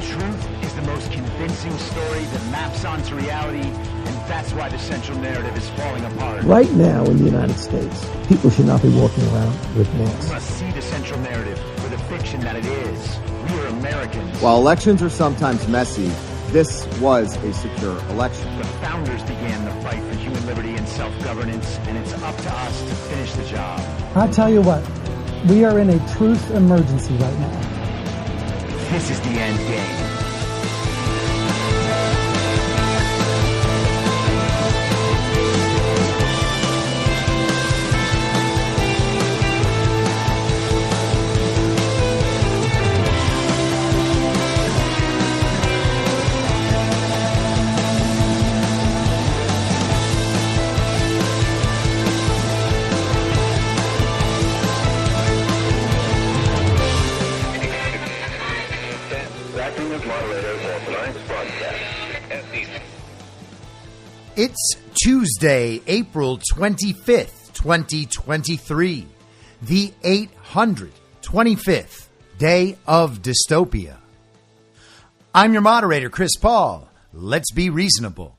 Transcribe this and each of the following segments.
truth is the most convincing story that maps onto reality, and that's why the central narrative is falling apart. Right now in the United States, people should not be walking around with masks. We must see the central narrative for the fiction that it is. We are Americans. While elections are sometimes messy, this was a secure election. The founders began the fight for human liberty and self-governance, and it's up to us to finish the job. I'll tell you what, we are in a truth emergency right now. This is the end game. It's Tuesday, April 25th, 2023, the 825th day of dystopia. I'm your moderator, Chris Paul. Let's be reasonable.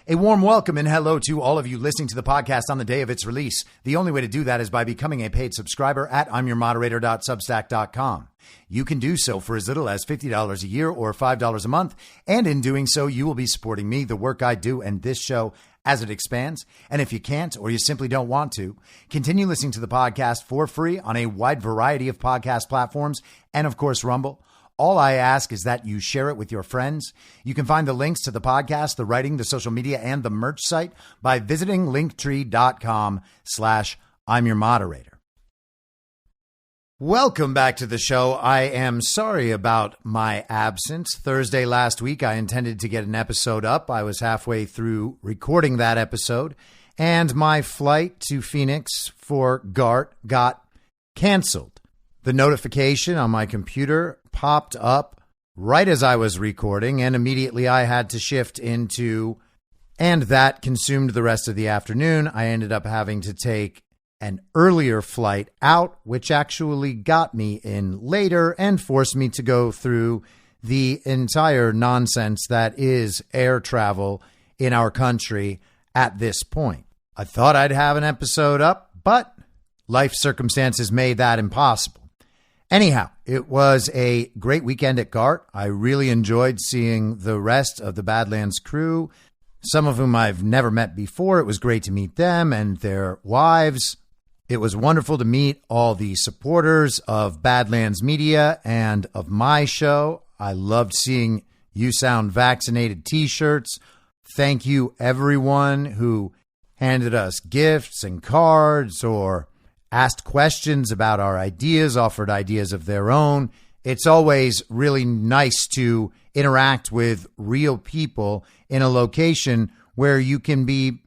A warm welcome and hello to all of you listening to the podcast on the day of its release. The only way to do that is by becoming a paid subscriber at imyourmoderator.substack.com. You can do so for as little as $50 a year or $5 a month. And in doing so, you will be supporting me, the work I do, and this show as it expands. And if you can't, or you simply don't want to, continue listening to the podcast for free on a wide variety of podcast platforms and, of course, Rumble. All I ask is that you share it with your friends. You can find the links to the podcast, the writing, the social media, and the merch site by visiting linktree.com/I'mYourModerator. Welcome back to the show. I am sorry about my absence. Thursday last week, I intended to get an episode up. I was halfway through recording that episode, and my flight to Phoenix for GART got canceled. The notification on my computer popped up right as I was recording, and immediately I had to shift into, and that consumed the rest of the afternoon. I ended up having to take an earlier flight out, which actually got me in later and forced me to go through the entire nonsense that is air travel in our country at this point. I thought I'd have an episode up, but life circumstances made that impossible. Anyhow, it was a great weekend at GART. I really enjoyed seeing the rest of the Badlands crew, some of whom I've never met before. It was great to meet them and their wives. It was wonderful to meet all the supporters of Badlands Media and of my show. I loved seeing You Sound Vaccinated t-shirts. Thank you, everyone who handed us gifts and cards or asked questions about our ideas, offered ideas of their own. It's always really nice to interact with real people in a location where you can be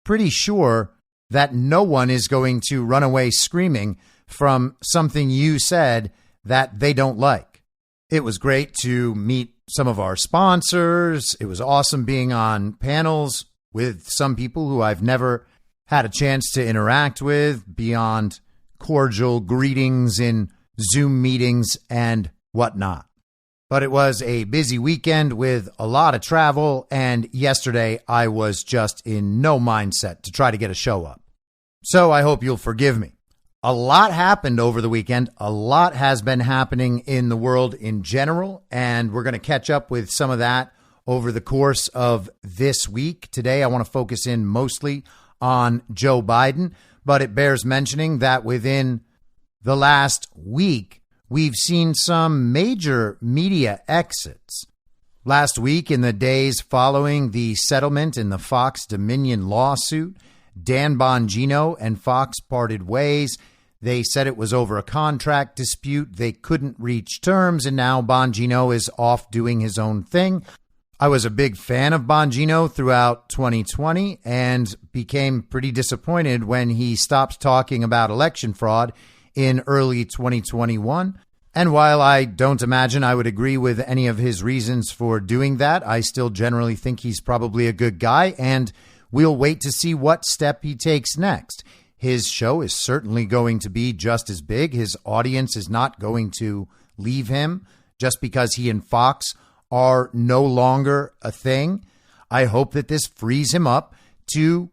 pretty sure that no one is going to run away screaming from something you said that they don't like. It was great to meet some of our sponsors. It was awesome being on panels with some people who I've never had a chance to interact with beyond cordial greetings in Zoom meetings and whatnot. But it was a busy weekend with a lot of travel, and yesterday I was just in no mindset to try to get a show up. So I hope you'll forgive me. A lot happened over the weekend. A lot has been happening in the world in general, and we're going to catch up with some of that over the course of this week. Today I want to focus in mostly on Joe Biden, but it bears mentioning that within the last week, we've seen some major media exits. Last week, in the days following the settlement in the Fox Dominion lawsuit, Dan Bongino and Fox parted ways. They said it was over a contract dispute. They couldn't reach terms, and now Bongino is off doing his own thing. I was a big fan of Bongino throughout 2020 and became pretty disappointed when he stopped talking about election fraud in early 2021. And while I don't imagine I would agree with any of his reasons for doing that, I still generally think he's probably a good guy, and we'll wait to see what step he takes next. His show is certainly going to be just as big. His audience is not going to leave him, just because he and Fox are no longer a thing. I hope that this frees him up to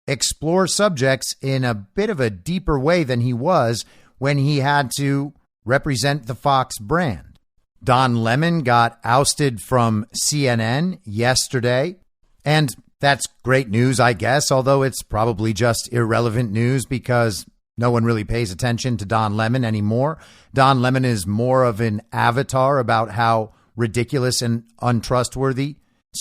explore subjects in a bit of a deeper way than he was when he had to represent the Fox brand. Don Lemon got ousted from CNN yesterday, and that's great news, I guess, although it's probably just irrelevant news because no one really pays attention to Don Lemon anymore. Don Lemon is more of an avatar about how ridiculous and untrustworthy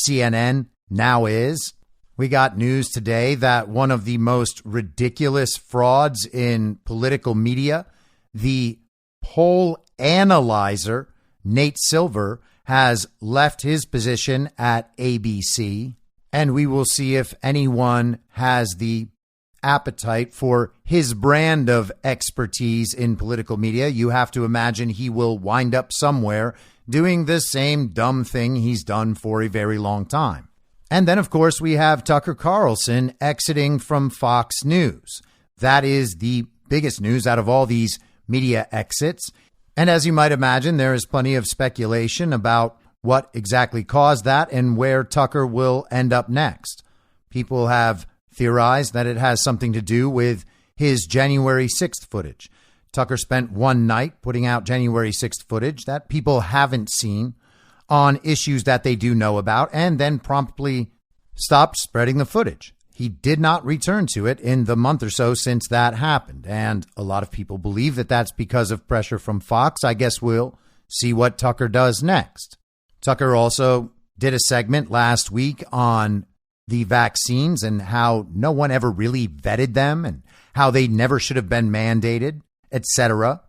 CNN now is. We got news today that one of the most ridiculous frauds in political media, the poll analyzer, Nate Silver, has left his position at ABC, and we will see if anyone has the appetite for his brand of expertise in political media. You have to imagine he will wind up somewhere doing the same dumb thing he's done for a very long time. And then, of course, we have Tucker Carlson exiting from Fox News. That is the biggest news out of all these media exits. And as you might imagine, there is plenty of speculation about what exactly caused that and where Tucker will end up next. People have theorized that it has something to do with his January 6th footage. Tucker spent one night putting out January 6th footage that people haven't seen on issues that they do know about, and then promptly stopped spreading the footage. He did not return to it in the month or so since that happened, and a lot of people believe that that's because of pressure from Fox. I guess we'll see what Tucker does next. Tucker also did a segment last week on the vaccines and how no one ever really vetted them and how they never should have been mandated, etc.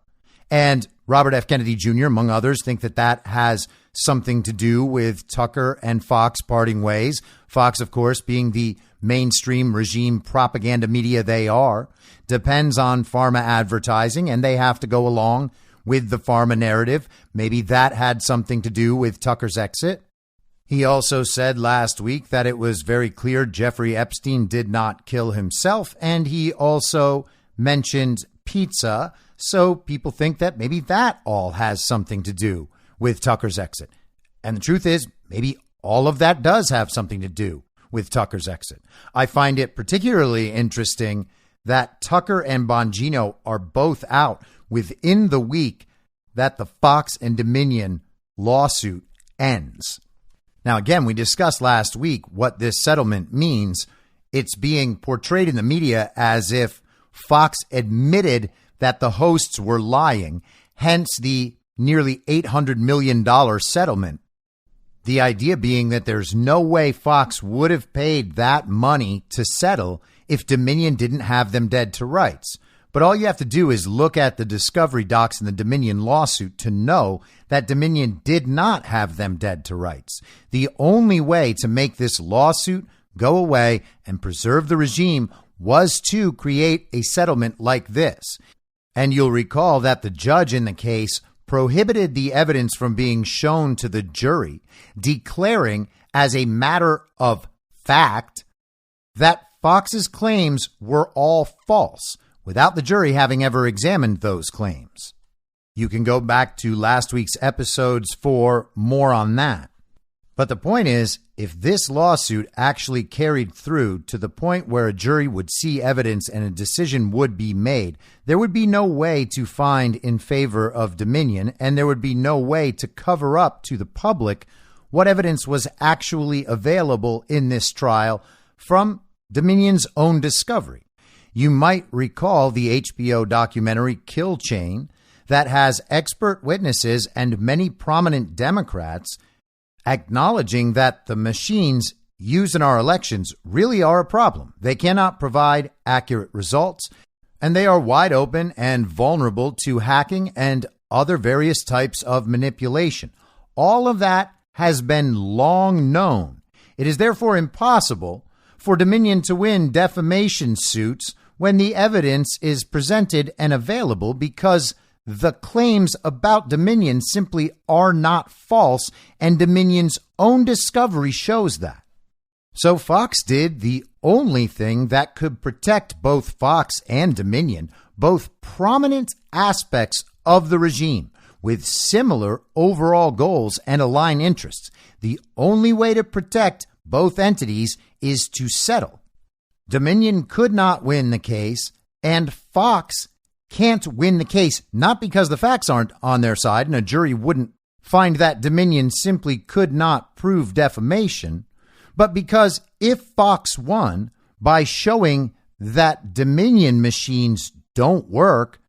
And Robert F. Kennedy Jr., among others, think that that has something to do with Tucker and Fox parting ways. Fox, of course, being the mainstream regime propaganda media they are, depends on pharma advertising, and they have to go along with the pharma narrative. Maybe that had something to do with Tucker's exit. He also said last week that it was very clear Jeffrey Epstein did not kill himself, and he also mentioned pizza, so people think that maybe that all has something to do with Tucker's exit. And the truth is, maybe all of that does have something to do with Tucker's exit. I find it particularly interesting that Tucker and Bongino are both out within the week that the Fox and Dominion lawsuit ends. Now, again, we discussed last week what this settlement means. It's being portrayed in the media as if Fox admitted that the hosts were lying, hence the nearly $800 million settlement. The idea being that there's no way Fox would have paid that money to settle if Dominion didn't have them dead to rights. But all you have to do is look at the discovery docs in the Dominion lawsuit to know that Dominion did not have them dead to rights. The only way to make this lawsuit go away and preserve the regime was to create a settlement like this. And you'll recall that the judge in the case prohibited the evidence from being shown to the jury, declaring as a matter of fact that Fox's claims were all false, without the jury having ever examined those claims. You can go back to last week's episodes for more on that. But the point is, if this lawsuit actually carried through to the point where a jury would see evidence and a decision would be made, there would be no way to find in favor of Dominion, and there would be no way to cover up to the public what evidence was actually available in this trial from Dominion's own discovery. You might recall the HBO documentary Kill Chain that has expert witnesses and many prominent Democrats acknowledging that the machines used in our elections really are a problem. They cannot provide accurate results, and they are wide open and vulnerable to hacking and other various types of manipulation. All of that has been long known. It is therefore impossible for Dominion to win defamation suits when the evidence is presented and available, because the claims about Dominion simply are not false, and Dominion's own discovery shows that. So Fox did the only thing that could protect both Fox and Dominion, both prominent aspects of the regime, with similar overall goals and align interests. The only way to protect both entities is to settle. Dominion could not win the case, and Fox can't win the case, not because the facts aren't on their side and a jury wouldn't find that Dominion simply could not prove defamation, but because if Fox won by showing that Dominion machines don't work,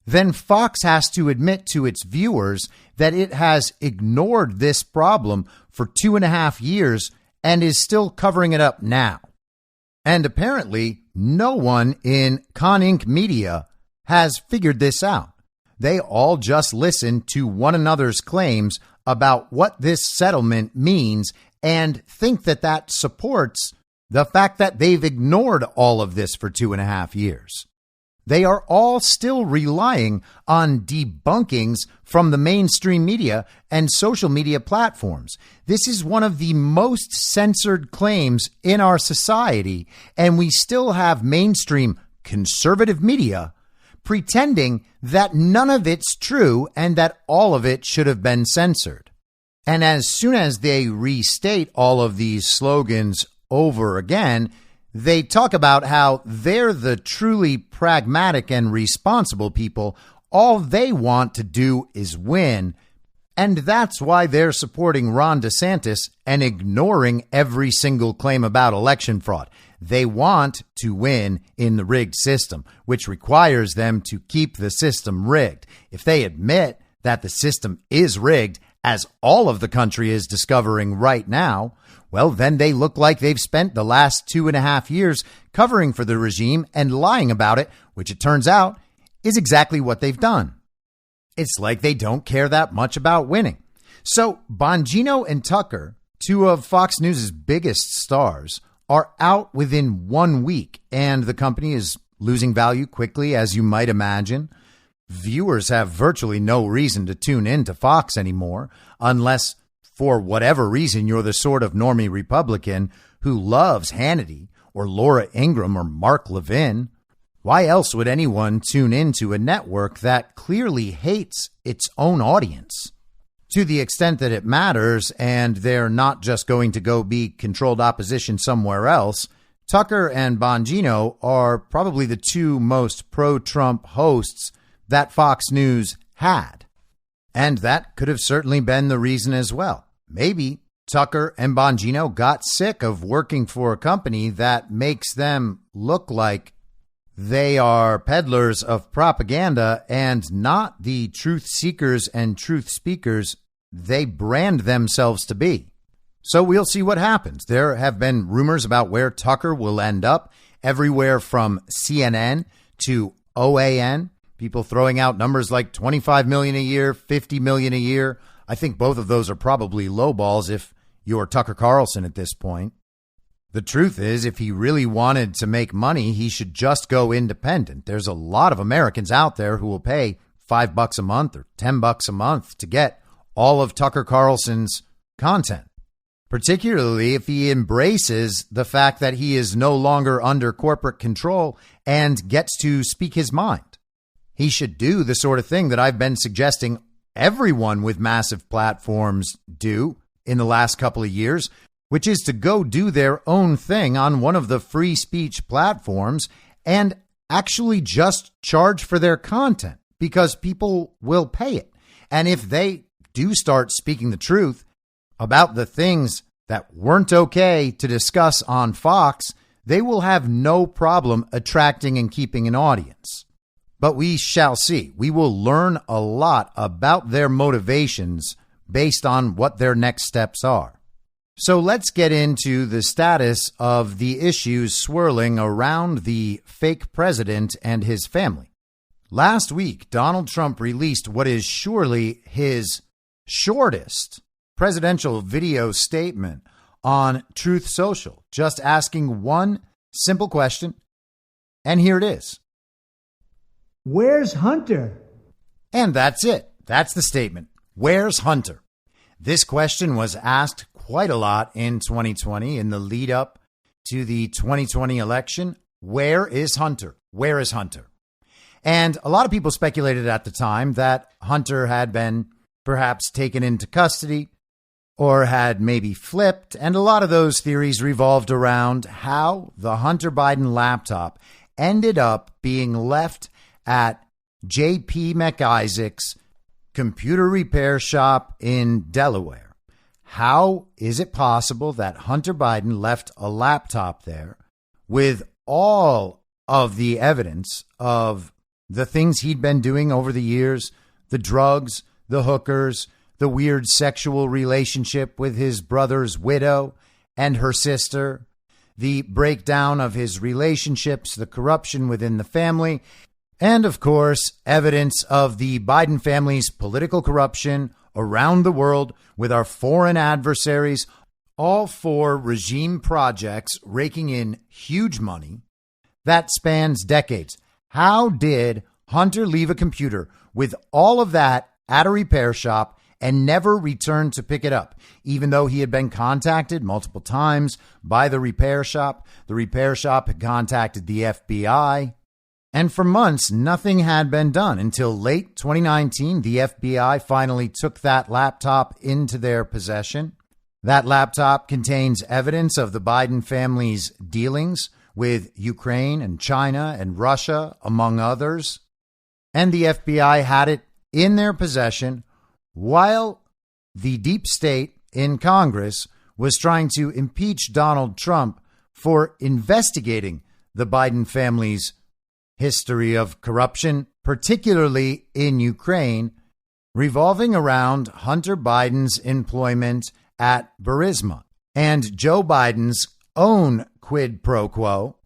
then Fox has to admit to its viewers that it has ignored this problem for 2.5 years and is still covering it up now. And apparently, no one in Con Inc. media has figured this out. They all just listen to one another's claims about what this settlement means and think that that supports the fact that they've ignored all of this for 2.5 years. They are all still relying on debunkings from the mainstream media and social media platforms. This is one of the most censored claims in our society, and we still have mainstream conservative media pretending that none of it's true and that all of it should have been censored. And as soon as they restate all of these slogans over again, they talk about how they're the truly pragmatic and responsible people. All they want to do is win. And that's why they're supporting Ron DeSantis and ignoring every single claim about election fraud. They want to win in the rigged system, which requires them to keep the system rigged. If they admit that the system is rigged, as all of the country is discovering right now, well, then they look like they've spent the last 2.5 years covering for the regime and lying about it, which it turns out is exactly what they've done. It's like they don't care that much about winning. So Bongino and Tucker, two of Fox News' biggest stars, are out within 1 week, and the company is losing value quickly, as you might imagine. Viewers have virtually no reason to tune in to Fox anymore, unless for whatever reason you're the sort of normie Republican who loves Hannity or Laura Ingraham or Mark Levin. Why else would anyone tune into a network that clearly hates its own audience? To the extent that it matters, and they're not just going to go be controlled opposition somewhere else, Tucker and Bongino are probably the two most pro-Trump hosts that Fox News had. And that could have certainly been the reason as well. Maybe Tucker and Bongino got sick of working for a company that makes them look like they are peddlers of propaganda and not the truth seekers and truth speakers they brand themselves to be. So we'll see what happens. There have been rumors about where Tucker will end up, everywhere from CNN to OAN. People throwing out numbers like 25 million a year, 50 million a year. I think both of those are probably low balls if you're Tucker Carlson at this point. The truth is, if he really wanted to make money, he should just go independent. There's a lot of Americans out there who will pay $5 a month or $10 a month to get all of Tucker Carlson's content, particularly if he embraces the fact that he is no longer under corporate control and gets to speak his mind. He should do the sort of thing that I've been suggesting everyone with massive platforms do in the last couple of years, which is to go do their own thing on one of the free speech platforms and actually just charge for their content because people will pay it. And if they do start speaking the truth about the things that weren't okay to discuss on Fox, they will have no problem attracting and keeping an audience. But we shall see. We will learn a lot about their motivations based on what their next steps are. So let's get into the status of the issues swirling around the fake president and his family. Last week, Donald Trump released what is surely his shortest presidential video statement on Truth Social, just asking one simple question, and here it is. Where's Hunter? And that's it. That's the statement. Where's Hunter? This question was asked quite a lot in 2020 in the lead up to the 2020 election. Where is Hunter? Where is Hunter? And a lot of people speculated at the time that Hunter had been perhaps taken into custody or had maybe flipped. And a lot of those theories revolved around how the Hunter Biden laptop ended up being left at J.P. McIsaac's computer repair shop in Delaware. How is it possible that Hunter Biden left a laptop there with all of the evidence of the things he'd been doing over the years, the drugs, the hookers, the weird sexual relationship with his brother's widow and her sister, the breakdown of his relationships, the corruption within the family, and, of course, evidence of the Biden family's political corruption around the world with our foreign adversaries, all for regime projects raking in huge money that spans decades. How did Hunter leave a computer with all of that at a repair shop and never return to pick it up, even though he had been contacted multiple times by the repair shop? The repair shop had contacted the FBI. And for months, nothing had been done until late 2019. The FBI finally took that laptop into their possession. That laptop contains evidence of the Biden family's dealings with Ukraine and China and Russia, among others. And the FBI had it in their possession while the deep state in Congress was trying to impeach Donald Trump for investigating the Biden family's history of corruption, particularly in Ukraine, revolving around Hunter Biden's employment at Burisma and Joe Biden's own quid pro quo,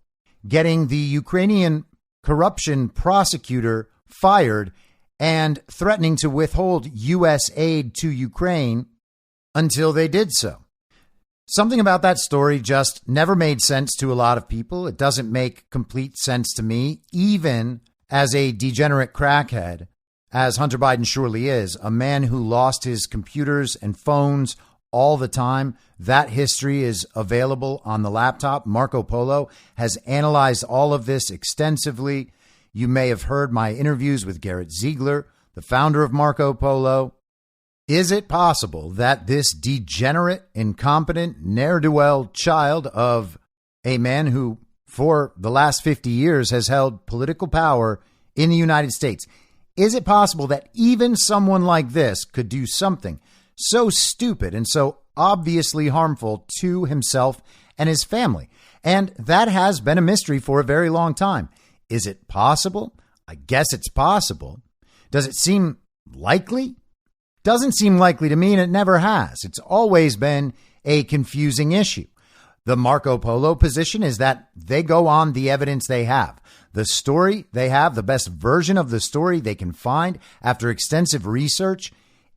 getting the Ukrainian corruption prosecutor fired and threatening to withhold U.S. aid to Ukraine until they did so. Something about that story just never made sense to a lot of people. It doesn't make complete sense to me, even as a degenerate crackhead, as Hunter Biden surely is, a man who lost his computers and phones all the time. That history is available on the laptop. Marco Polo has analyzed all of this extensively. You may have heard my interviews with Garrett Ziegler, the founder of Marco Polo. Is it possible that this degenerate, incompetent, ne'er-do-well child of a man who, for the last 50 years, has held political power in the United States, is it possible that even someone like this could do something so stupid and so obviously harmful to himself and his family? And that has been a mystery for a very long time. Is it possible? I guess it's possible. Does it seem likely? Doesn't seem likely to me, and it never has. It's always been a confusing issue. The Marco Polo position is that they go on the evidence they have. The story they have, the best version of the story they can find after extensive research,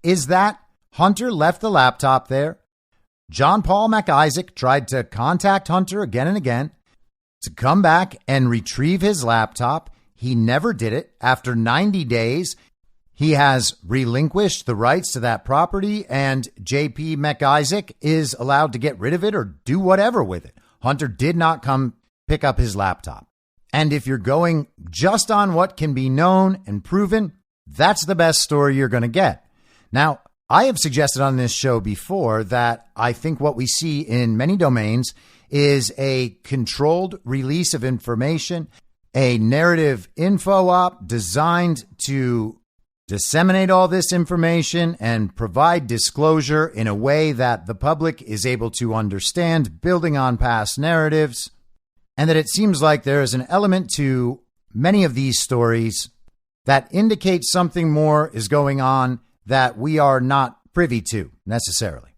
is that Hunter left the laptop there. John Paul McIsaac tried to contact Hunter again and again to come back and retrieve his laptop. He never did it. After 90 days, he has relinquished the rights to that property, and J.P. McIsaac is allowed to get rid of it or do whatever with it. Hunter did not come pick up his laptop. And if you're going just on what can be known and proven, that's the best story you're going to get. Now, I have suggested on this show before that I think what we see in many domains is a controlled release of information, a narrative info op designed to disseminate all this information and provide disclosure in a way that the public is able to understand, building on past narratives, and that it seems like there is an element to many of these stories that indicates something more is going on that we are not privy to necessarily.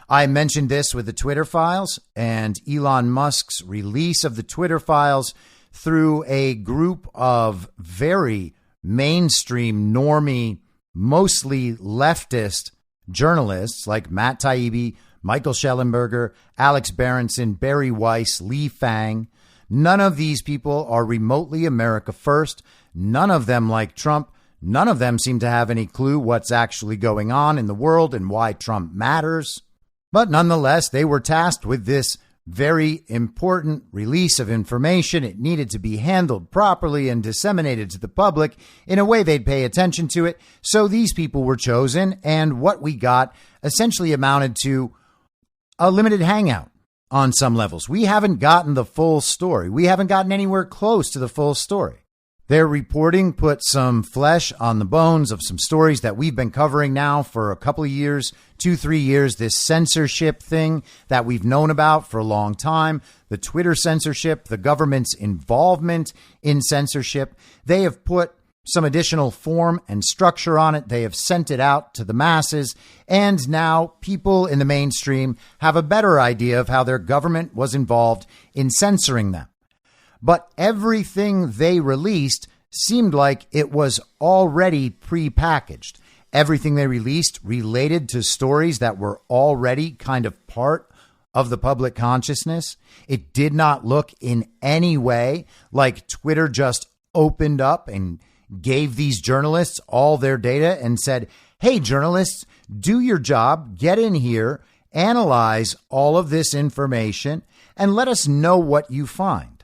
I mentioned this with the Twitter files and Elon Musk's release of the Twitter files through a group of very mainstream, normie, mostly leftist journalists like Matt Taibbi, Michael Schellenberger, Alex Berenson, Barry Weiss, Lee Fang. None of these people are remotely America first. None of them like Trump. None of them seem to have any clue what's actually going on in the world and why Trump matters. But nonetheless, they were tasked with this very important release of information. It needed to be handled properly and disseminated to the public in a way they'd pay attention to it. So these people were chosen, and what we got essentially amounted to a limited hangout on some levels. We haven't gotten the full story. We haven't gotten anywhere close to the full story. Their reporting put some flesh on the bones of some stories that we've been covering now for a couple of years, 2-3 years. This censorship thing that we've known about for a long time, the Twitter censorship, the government's involvement in censorship. They have put some additional form and structure on it. They have sent it out to the masses. And now people in the mainstream have a better idea of how their government was involved in censoring them. But everything they released seemed like it was already prepackaged. Everything they released related to stories that were already kind of part of the public consciousness. It did not look in any way like Twitter just opened up and gave these journalists all their data and said, hey, journalists, do your job, get in here, analyze all of this information, and let us know what you find.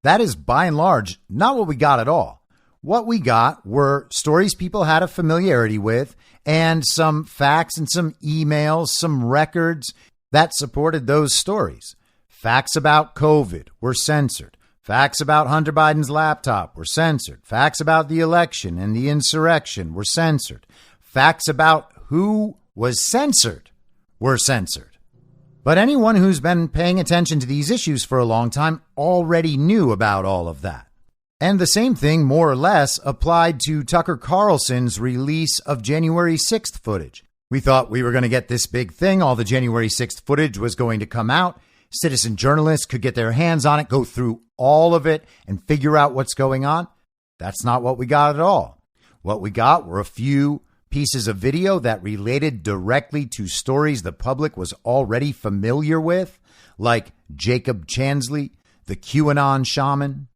That is, by and large, not what we got at all. What we got were stories people had a familiarity with and some facts and some emails, some records that supported those stories. Facts about COVID were censored. Facts about Hunter Biden's laptop were censored. Facts about the election and the insurrection were censored. Facts about who was censored were censored. But anyone who's been paying attention to these issues for a long time already knew about all of that. And the same thing, more or less, applied to Tucker Carlson's release of January 6th footage. We thought we were going to get this big thing. All the January 6th footage was going to come out. Citizen journalists could get their hands on it, go through all of it, and figure out what's going on. That's not what we got at all. What we got were a few pieces of video that related directly to stories the public was already familiar with, like Jacob Chansley, the QAnon shaman.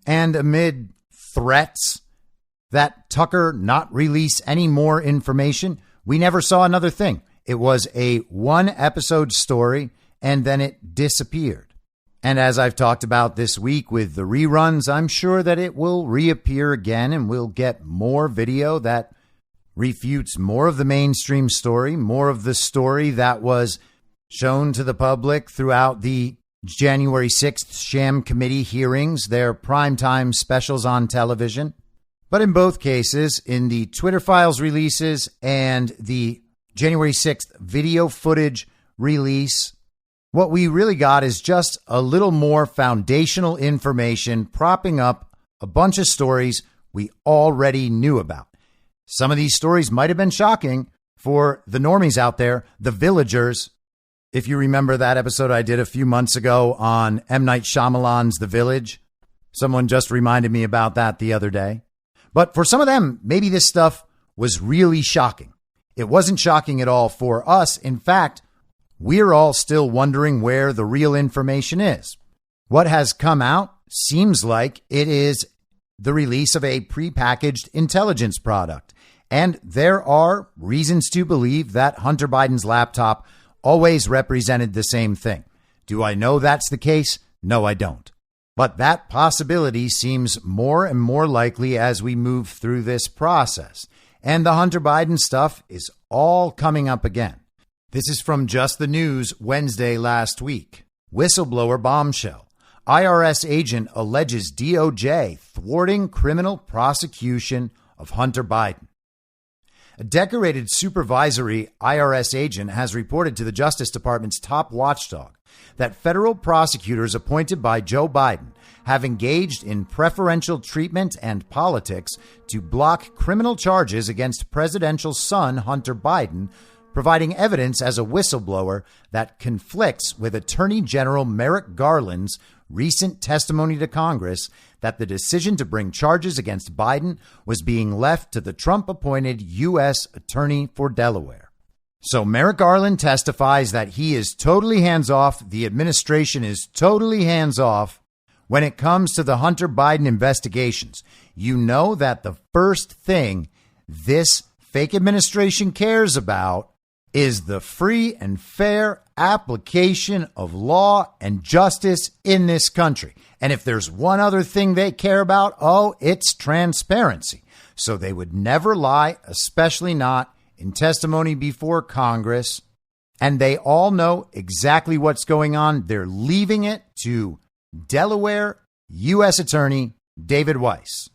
And amid threats that Tucker not release any more information, we never saw another thing. It was a one-episode story, and then it disappeared. And as I've talked about this week with the reruns, I'm sure that it will reappear again, and we'll get more video that refutes more of the mainstream story, more of the story that was shown to the public throughout the January 6th sham committee hearings, their primetime specials on television. But in both cases, in the Twitter files releases and the January 6th video footage release, what we really got is just a little more foundational information propping up a bunch of stories we already knew about. Some of these stories might have been shocking for the normies out there, the villagers. If you remember that episode I did a few months ago on M. Night Shyamalan's The Village, someone just reminded me about that the other day. But for some of them, maybe this stuff was really shocking. It wasn't shocking at all for us. In fact, we're all still wondering where the real information is. What has come out seems like it is the release of a prepackaged intelligence product. And there are reasons to believe that Hunter Biden's laptop always represented the same thing. Do I know that's the case? No, I don't. But that possibility seems more and more likely as we move through this process. And the Hunter Biden stuff is all coming up again. This is from Just the News Wednesday last week. Whistleblower bombshell. IRS agent alleges DOJ thwarting criminal prosecution of Hunter Biden. A decorated supervisory IRS agent has reported to the Justice Department's top watchdog that federal prosecutors appointed by Joe Biden have engaged in preferential treatment and politics to block criminal charges against presidential son Hunter Biden, providing evidence as a whistleblower that conflicts with Attorney General Merrick Garland's recent testimony to Congress that the decision to bring charges against Biden was being left to the Trump-appointed U.S. Attorney for Delaware. So Merrick Garland testifies that he is totally hands-off, the administration is totally hands-off when it comes to the Hunter Biden investigations. You know that the first thing this fake administration cares about is the free and fair application of law and justice in this country. And if there's one other thing they care about, it's transparency. So they would never lie, especially not in testimony before Congress. And they all know exactly what's going on. They're leaving it to Delaware U.S. Attorney David Weiss.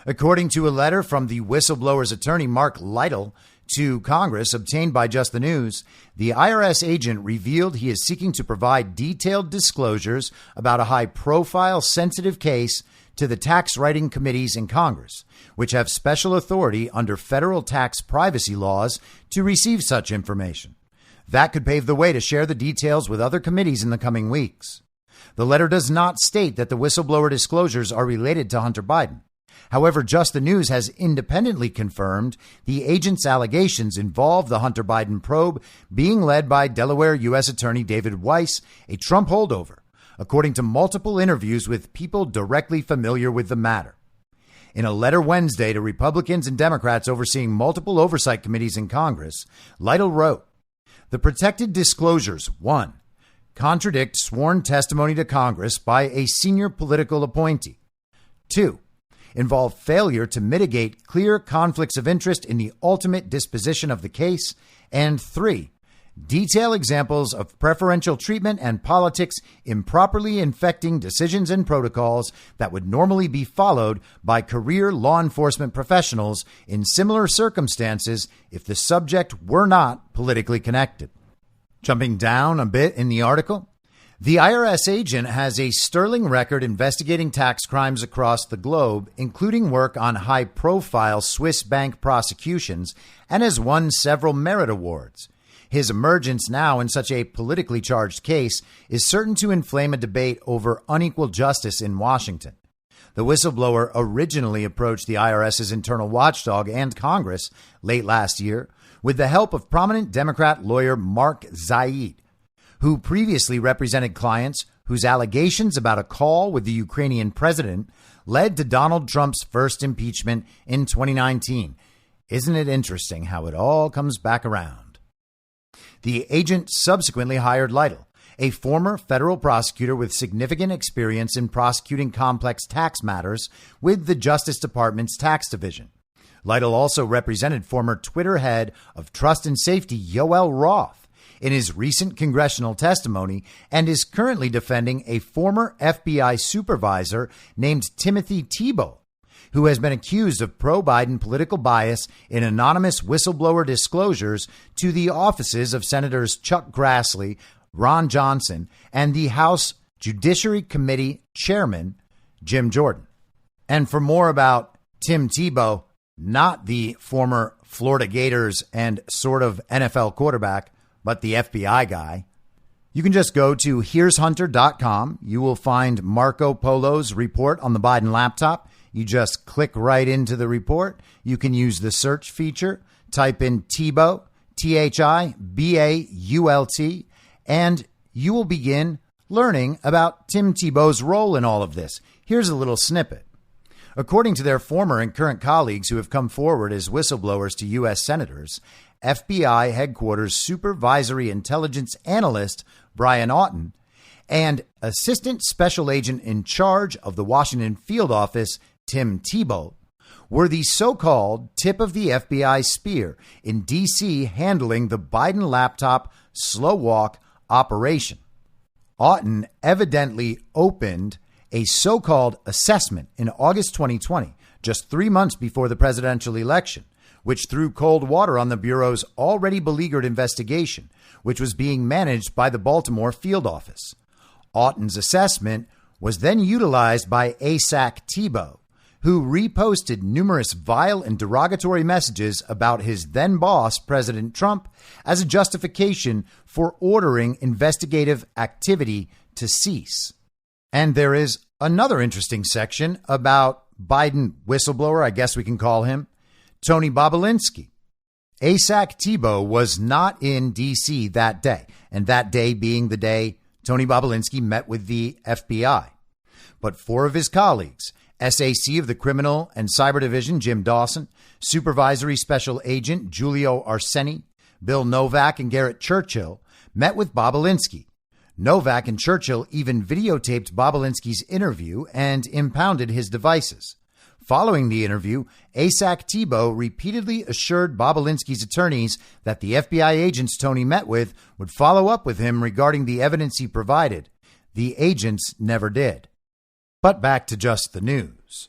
According to a letter from the Whistleblowers attorney Mark Lytle to Congress obtained by Just the News, the IRS agent revealed he is seeking to provide detailed disclosures about a high-profile, sensitive case to the tax writing committees in Congress, which have special authority under federal tax privacy laws to receive such information. That could pave the way to share the details with other committees in the coming weeks. The letter does not state that the whistleblower disclosures are related to Hunter Biden. However, Just the News has independently confirmed the agent's allegations involve the Hunter Biden probe being led by Delaware U.S. Attorney David Weiss, a Trump holdover, according to multiple interviews with people directly familiar with the matter. In a letter Wednesday to Republicans and Democrats overseeing multiple oversight committees in Congress, Lytle wrote, "The protected disclosures, 1, contradict sworn testimony to Congress by a senior political appointee. 2, involve failure to mitigate clear conflicts of interest in the ultimate disposition of the case. And 3, detail examples of preferential treatment and politics improperly infecting decisions and protocols that would normally be followed by career law enforcement professionals in similar circumstances if the subject were not politically connected." Jumping down a bit in the article, the IRS agent has a sterling record investigating tax crimes across the globe, including work on high-profile Swiss bank prosecutions, and has won several merit awards. His emergence now in such a politically charged case is certain to inflame a debate over unequal justice in Washington. The whistleblower originally approached the IRS's internal watchdog and Congress late last year with the help of prominent Democrat lawyer Mark Zaid, who previously represented clients whose allegations about a call with the Ukrainian president led to Donald Trump's first impeachment in 2019. Isn't it interesting how it all comes back around? The agent subsequently hired Lytle, a former federal prosecutor with significant experience in prosecuting complex tax matters with the Justice Department's tax division. Lytle also represented former Twitter head of Trust and Safety Yoel Roth in his recent congressional testimony and is currently defending a former FBI supervisor named Timothy Tebow, who has been accused of pro-Biden political bias in anonymous whistleblower disclosures to the offices of Senators Chuck Grassley, Ron Johnson, and the House Judiciary Committee Chairman Jim Jordan. And for more about Tim Tebow, not the former Florida Gators and sort of NFL quarterback, but the FBI guy, you can just go to here'shunter.com. You will find Marco Polo's report on the Biden laptop. You just click right into the report. You can use the search feature, type in Tebow, Thibault, and you will begin learning about Tim Tebow's role in all of this. Here's a little snippet. According to their former and current colleagues who have come forward as whistleblowers to U.S. senators, FBI headquarters supervisory intelligence analyst Brian Auten and assistant special agent in charge of the Washington field office Tim Tebow were the so-called tip of the FBI spear in D.C. handling the Biden laptop slow walk operation. Auten evidently opened a so-called assessment in August 2020, just 3 months before the presidential election, which threw cold water on the Bureau's already beleaguered investigation, which was being managed by the Baltimore field office. Auten's assessment was then utilized by ASAC Tebow, who reposted numerous vile and derogatory messages about his then boss, President Trump, as a justification for ordering investigative activity to cease. And there is another interesting section about Biden whistleblower, I guess we can call him, Tony Bobulinski. ASAC Tebow was not in D.C. that day, and that day being the day Tony Bobulinski met with the FBI. But 4 of his colleagues, SAC of the Criminal and Cyber Division Jim Dawson, Supervisory Special Agent Giulio Arseni, Bill Novak and Garrett Churchill, met with Bobulinski. Novak and Churchill even videotaped Bobulinski's interview and impounded his devices. Following the interview, ASAC Tebow repeatedly assured Bobulinski's attorneys that the FBI agents Tony met with would follow up with him regarding the evidence he provided. The agents never did. But back to just the news.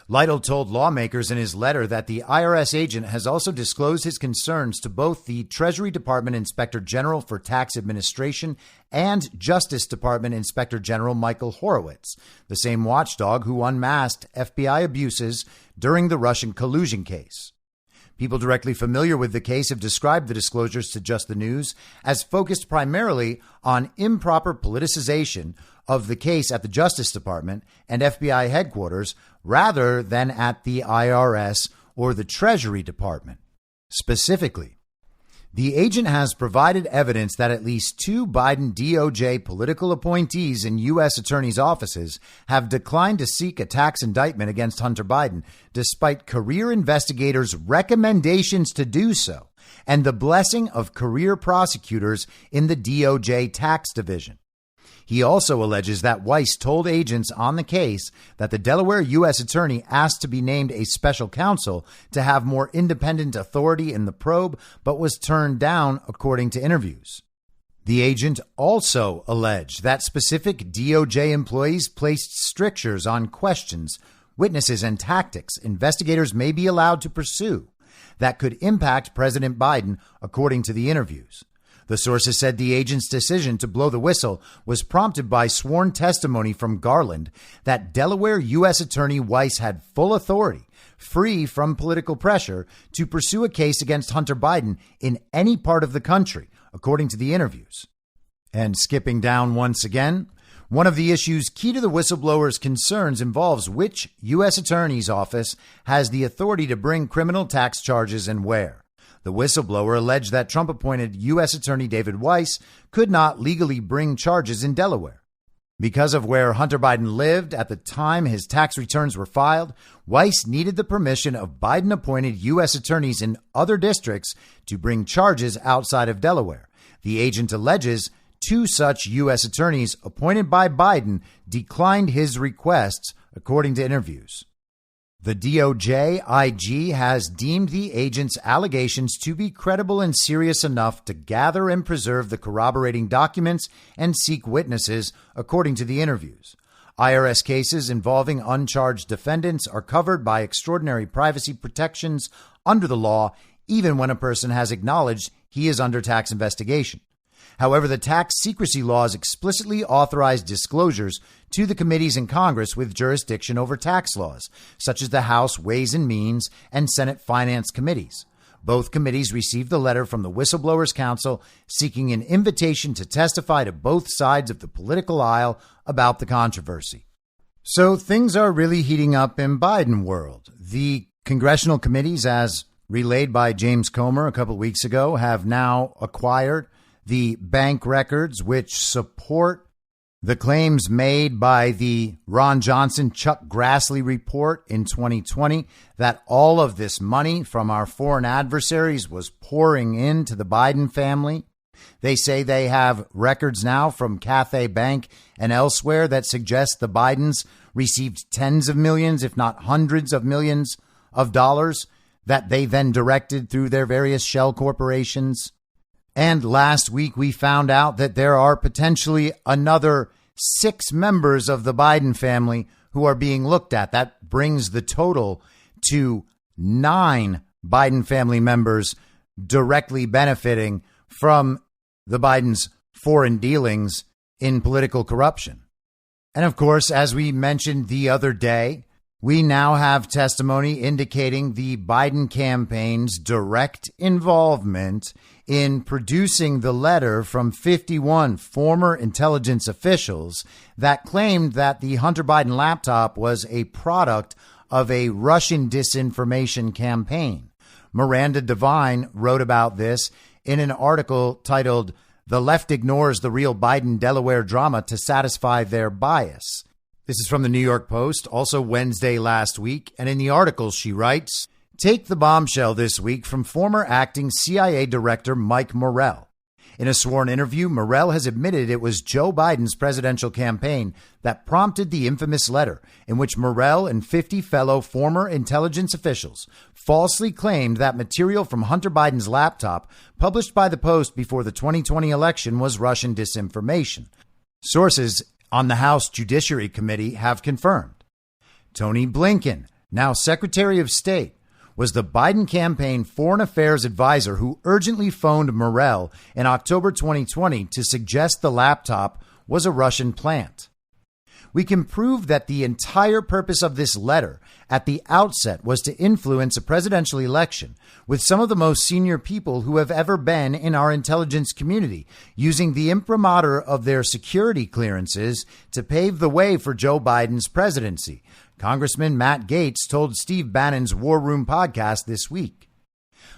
Lytle told lawmakers in his letter that the IRS agent has also disclosed his concerns to both the Treasury Department Inspector General for Tax Administration and Justice Department Inspector General Michael Horowitz, the same watchdog who unmasked FBI abuses during the Russian collusion case. People directly familiar with the case have described the disclosures to Just the News as focused primarily on improper politicization of the case at the Justice Department and FBI headquarters rather than at the IRS or the Treasury Department. Specifically, the agent has provided evidence that at least 2 Biden DOJ political appointees in U.S. attorneys' offices have declined to seek a tax indictment against Hunter Biden, despite career investigators' recommendations to do so and the blessing of career prosecutors in the DOJ tax division. He also alleges that Weiss told agents on the case that the Delaware U.S. attorney asked to be named a special counsel to have more independent authority in the probe, but was turned down according to interviews. The agent also alleged that specific DOJ employees placed strictures on questions, witnesses, and tactics investigators may be allowed to pursue that could impact President Biden, according to the interviews. The sources said the agent's decision to blow the whistle was prompted by sworn testimony from Garland that Delaware U.S. Attorney Weiss had full authority, free from political pressure, to pursue a case against Hunter Biden in any part of the country, according to the interviews. And skipping down once again, one of the issues key to the whistleblowers' concerns involves which U.S. Attorney's office has the authority to bring criminal tax charges and where. The whistleblower alleged that Trump-appointed U.S. Attorney David Weiss could not legally bring charges in Delaware. Because of where Hunter Biden lived at the time his tax returns were filed, Weiss needed the permission of Biden-appointed U.S. attorneys in other districts to bring charges outside of Delaware. The agent alleges 2 such U.S. attorneys appointed by Biden declined his requests, according to interviews. The DOJ IG has deemed the agent's allegations to be credible and serious enough to gather and preserve the corroborating documents and seek witnesses, according to the interviews. IRS cases involving uncharged defendants are covered by extraordinary privacy protections under the law, even when a person has acknowledged he is under tax investigation. However, the tax secrecy laws explicitly authorize disclosures to the committees in Congress with jurisdiction over tax laws, such as the House Ways and Means and Senate Finance Committees. Both committees received the letter from the Whistleblowers Council seeking an invitation to testify to both sides of the political aisle about the controversy. So things are really heating up in Biden world. The congressional committees, as relayed by James Comer a couple of weeks ago, have now acquired the bank records which support the claims made by the Ron Johnson, Chuck Grassley report in 2020 that all of this money from our foreign adversaries was pouring into the Biden family. They say they have records now from Cathay Bank and elsewhere that suggest the Bidens received tens of millions, if not hundreds of millions of dollars that they then directed through their various shell corporations. And last week, we found out that there are potentially another 6 members of the Biden family who are being looked at. That brings the total to 9 Biden family members directly benefiting from the Biden's foreign dealings in political corruption. And of course, as we mentioned the other day, we now have testimony indicating the Biden campaign's direct involvement in producing the letter from 51 former intelligence officials that claimed that the Hunter Biden laptop was a product of a Russian disinformation campaign. Miranda Devine wrote about this in an article titled "The Left Ignores the Real Biden Delaware Drama to Satisfy Their Bias." This is from the New York Post, also Wednesday last week. And in the article, she writes, Take the bombshell this week from former acting CIA Director Mike Morrell. In a sworn interview, Morrell has admitted it was Joe Biden's presidential campaign that prompted the infamous letter in which Morrell and 50 fellow former intelligence officials falsely claimed that material from Hunter Biden's laptop published by the Post before the 2020 election was Russian disinformation. Sources on the House Judiciary Committee have confirmed. Tony Blinken, now Secretary of State, was the Biden campaign foreign affairs advisor who urgently phoned Morrell in October 2020 to suggest the laptop was a Russian plant. We can prove that the entire purpose of this letter at the outset was to influence a presidential election with some of the most senior people who have ever been in our intelligence community, using the imprimatur of their security clearances to pave the way for Joe Biden's presidency. Congressman Matt Gaetz told Steve Bannon's War Room podcast this week.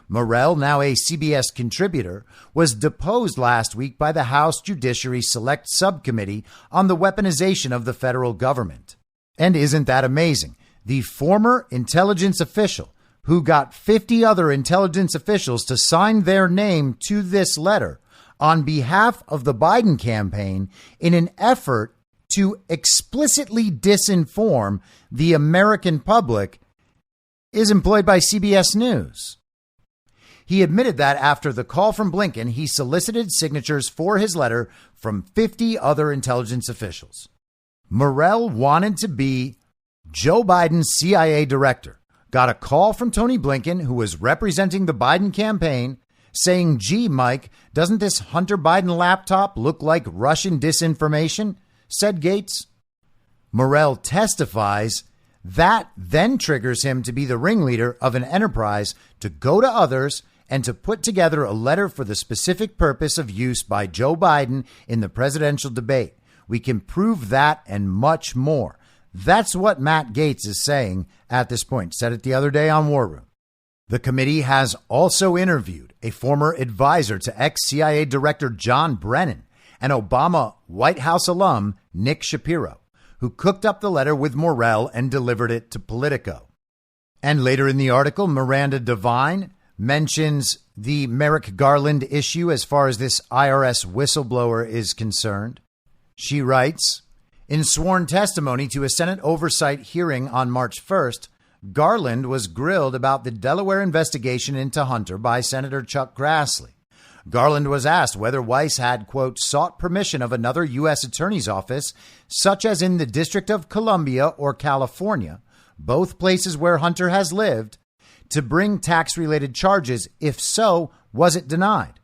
Morrell, now a CBS contributor, was deposed last week by the House Judiciary Select Subcommittee on the weaponization of the federal government. And isn't that amazing? The former intelligence official who got 50 other intelligence officials to sign their name to this letter on behalf of the Biden campaign in an effort to explicitly disinform the American public is employed by CBS News. He admitted that after the call from Blinken, he solicited signatures for his letter from 50 other intelligence officials. Morrell wanted to be Joe Biden's CIA director, got a call from Tony Blinken, who was representing the Biden campaign, saying, "Gee, Mike, doesn't this Hunter Biden laptop look like Russian disinformation?" said Gaetz. Morrell testifies that then triggers him to be the ringleader of an enterprise to go to others and to put together a letter for the specific purpose of use by Joe Biden in the presidential debate. We can prove that and much more. That's what Matt Gaetz is saying at this point. Said it the other day on War Room. The committee has also interviewed a former advisor to ex-CIA Director John Brennan and Obama White House alum Nick Shapiro, who cooked up the letter with Morrell and delivered it to Politico. And later in the article, Miranda Devine mentions the Merrick Garland issue as far as this IRS whistleblower is concerned. She writes, in sworn testimony to a Senate oversight hearing on March 1st, Garland was grilled about the Delaware investigation into Hunter by Senator Chuck Grassley. Garland was asked whether Weiss had, quote, sought permission of another U.S. attorney's office, such as in the District of Columbia or California, both places where Hunter has lived, to bring tax-related charges. If so, was it denied?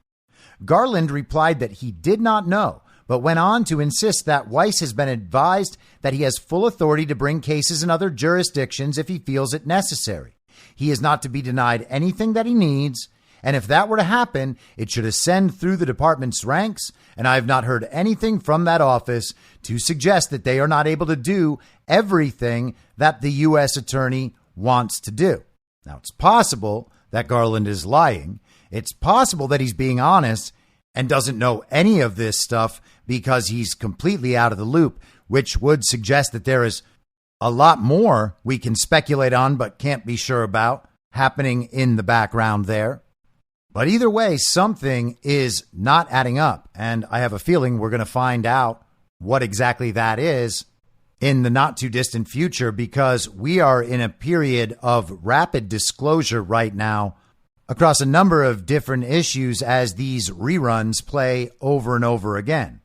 Garland replied that he did not know, but went on to insist that Weiss has been advised that he has full authority to bring cases in other jurisdictions if he feels it necessary. He is not to be denied anything that he needs, and if that were to happen, it should ascend through the department's ranks, and I have not heard anything from that office to suggest that they are not able to do everything that the U.S. attorney wants to do. Now, it's possible that Garland is lying. It's possible that he's being honest and doesn't know any of this stuff because he's completely out of the loop, which would suggest that there is a lot more we can speculate on but can't be sure about happening in the background there. But either way, something is not adding up, and I have a feeling we're going to find out what exactly that is in the not too distant future, because we are in a period of rapid disclosure right now across a number of different issues as these reruns play over and over again.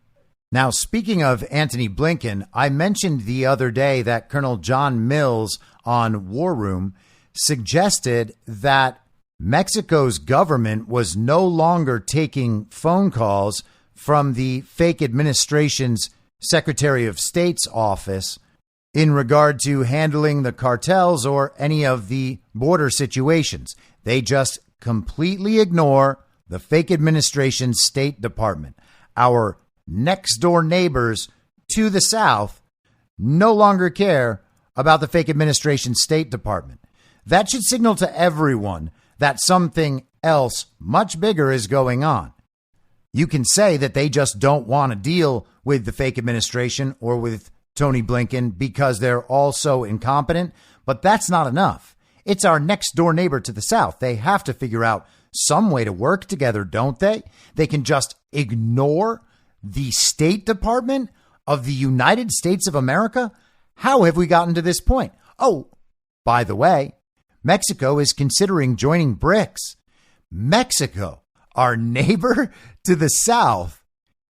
Now, speaking of Antony Blinken, I mentioned the other day that Colonel John Mills on War Room suggested that Mexico's government was no longer taking phone calls from the fake administration's Secretary of State's office in regard to handling the cartels or any of the border situations. They just completely ignore the fake administration's State Department. Our next door neighbors to the south no longer care about the fake administration's State Department. That should signal to everyone that something else much bigger is going on. You can say that they just don't want to deal with the fake administration or with Tony Blinken because they're all so incompetent, but that's not enough. It's our next door neighbor to the south. They have to figure out some way to work together, don't they? They can just ignore the State Department of the United States of America? How have we gotten to this point? Oh, by the way, Mexico is considering joining BRICS. Mexico, our neighbor to the south,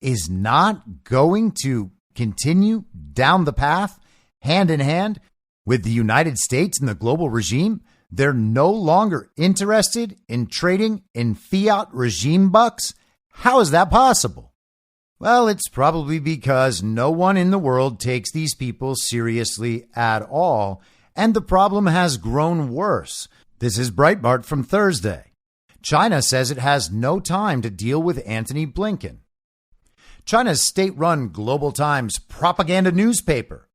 is not going to continue down the path hand in hand with the United States and the global regime. They're no longer interested in trading in fiat regime bucks. How is that possible? Well, it's probably because no one in the world takes these people seriously at all, and the problem has grown worse. This is Breitbart from Thursday. China says it has no time to deal with Antony Blinken. China's state-run Global Times propaganda newspaper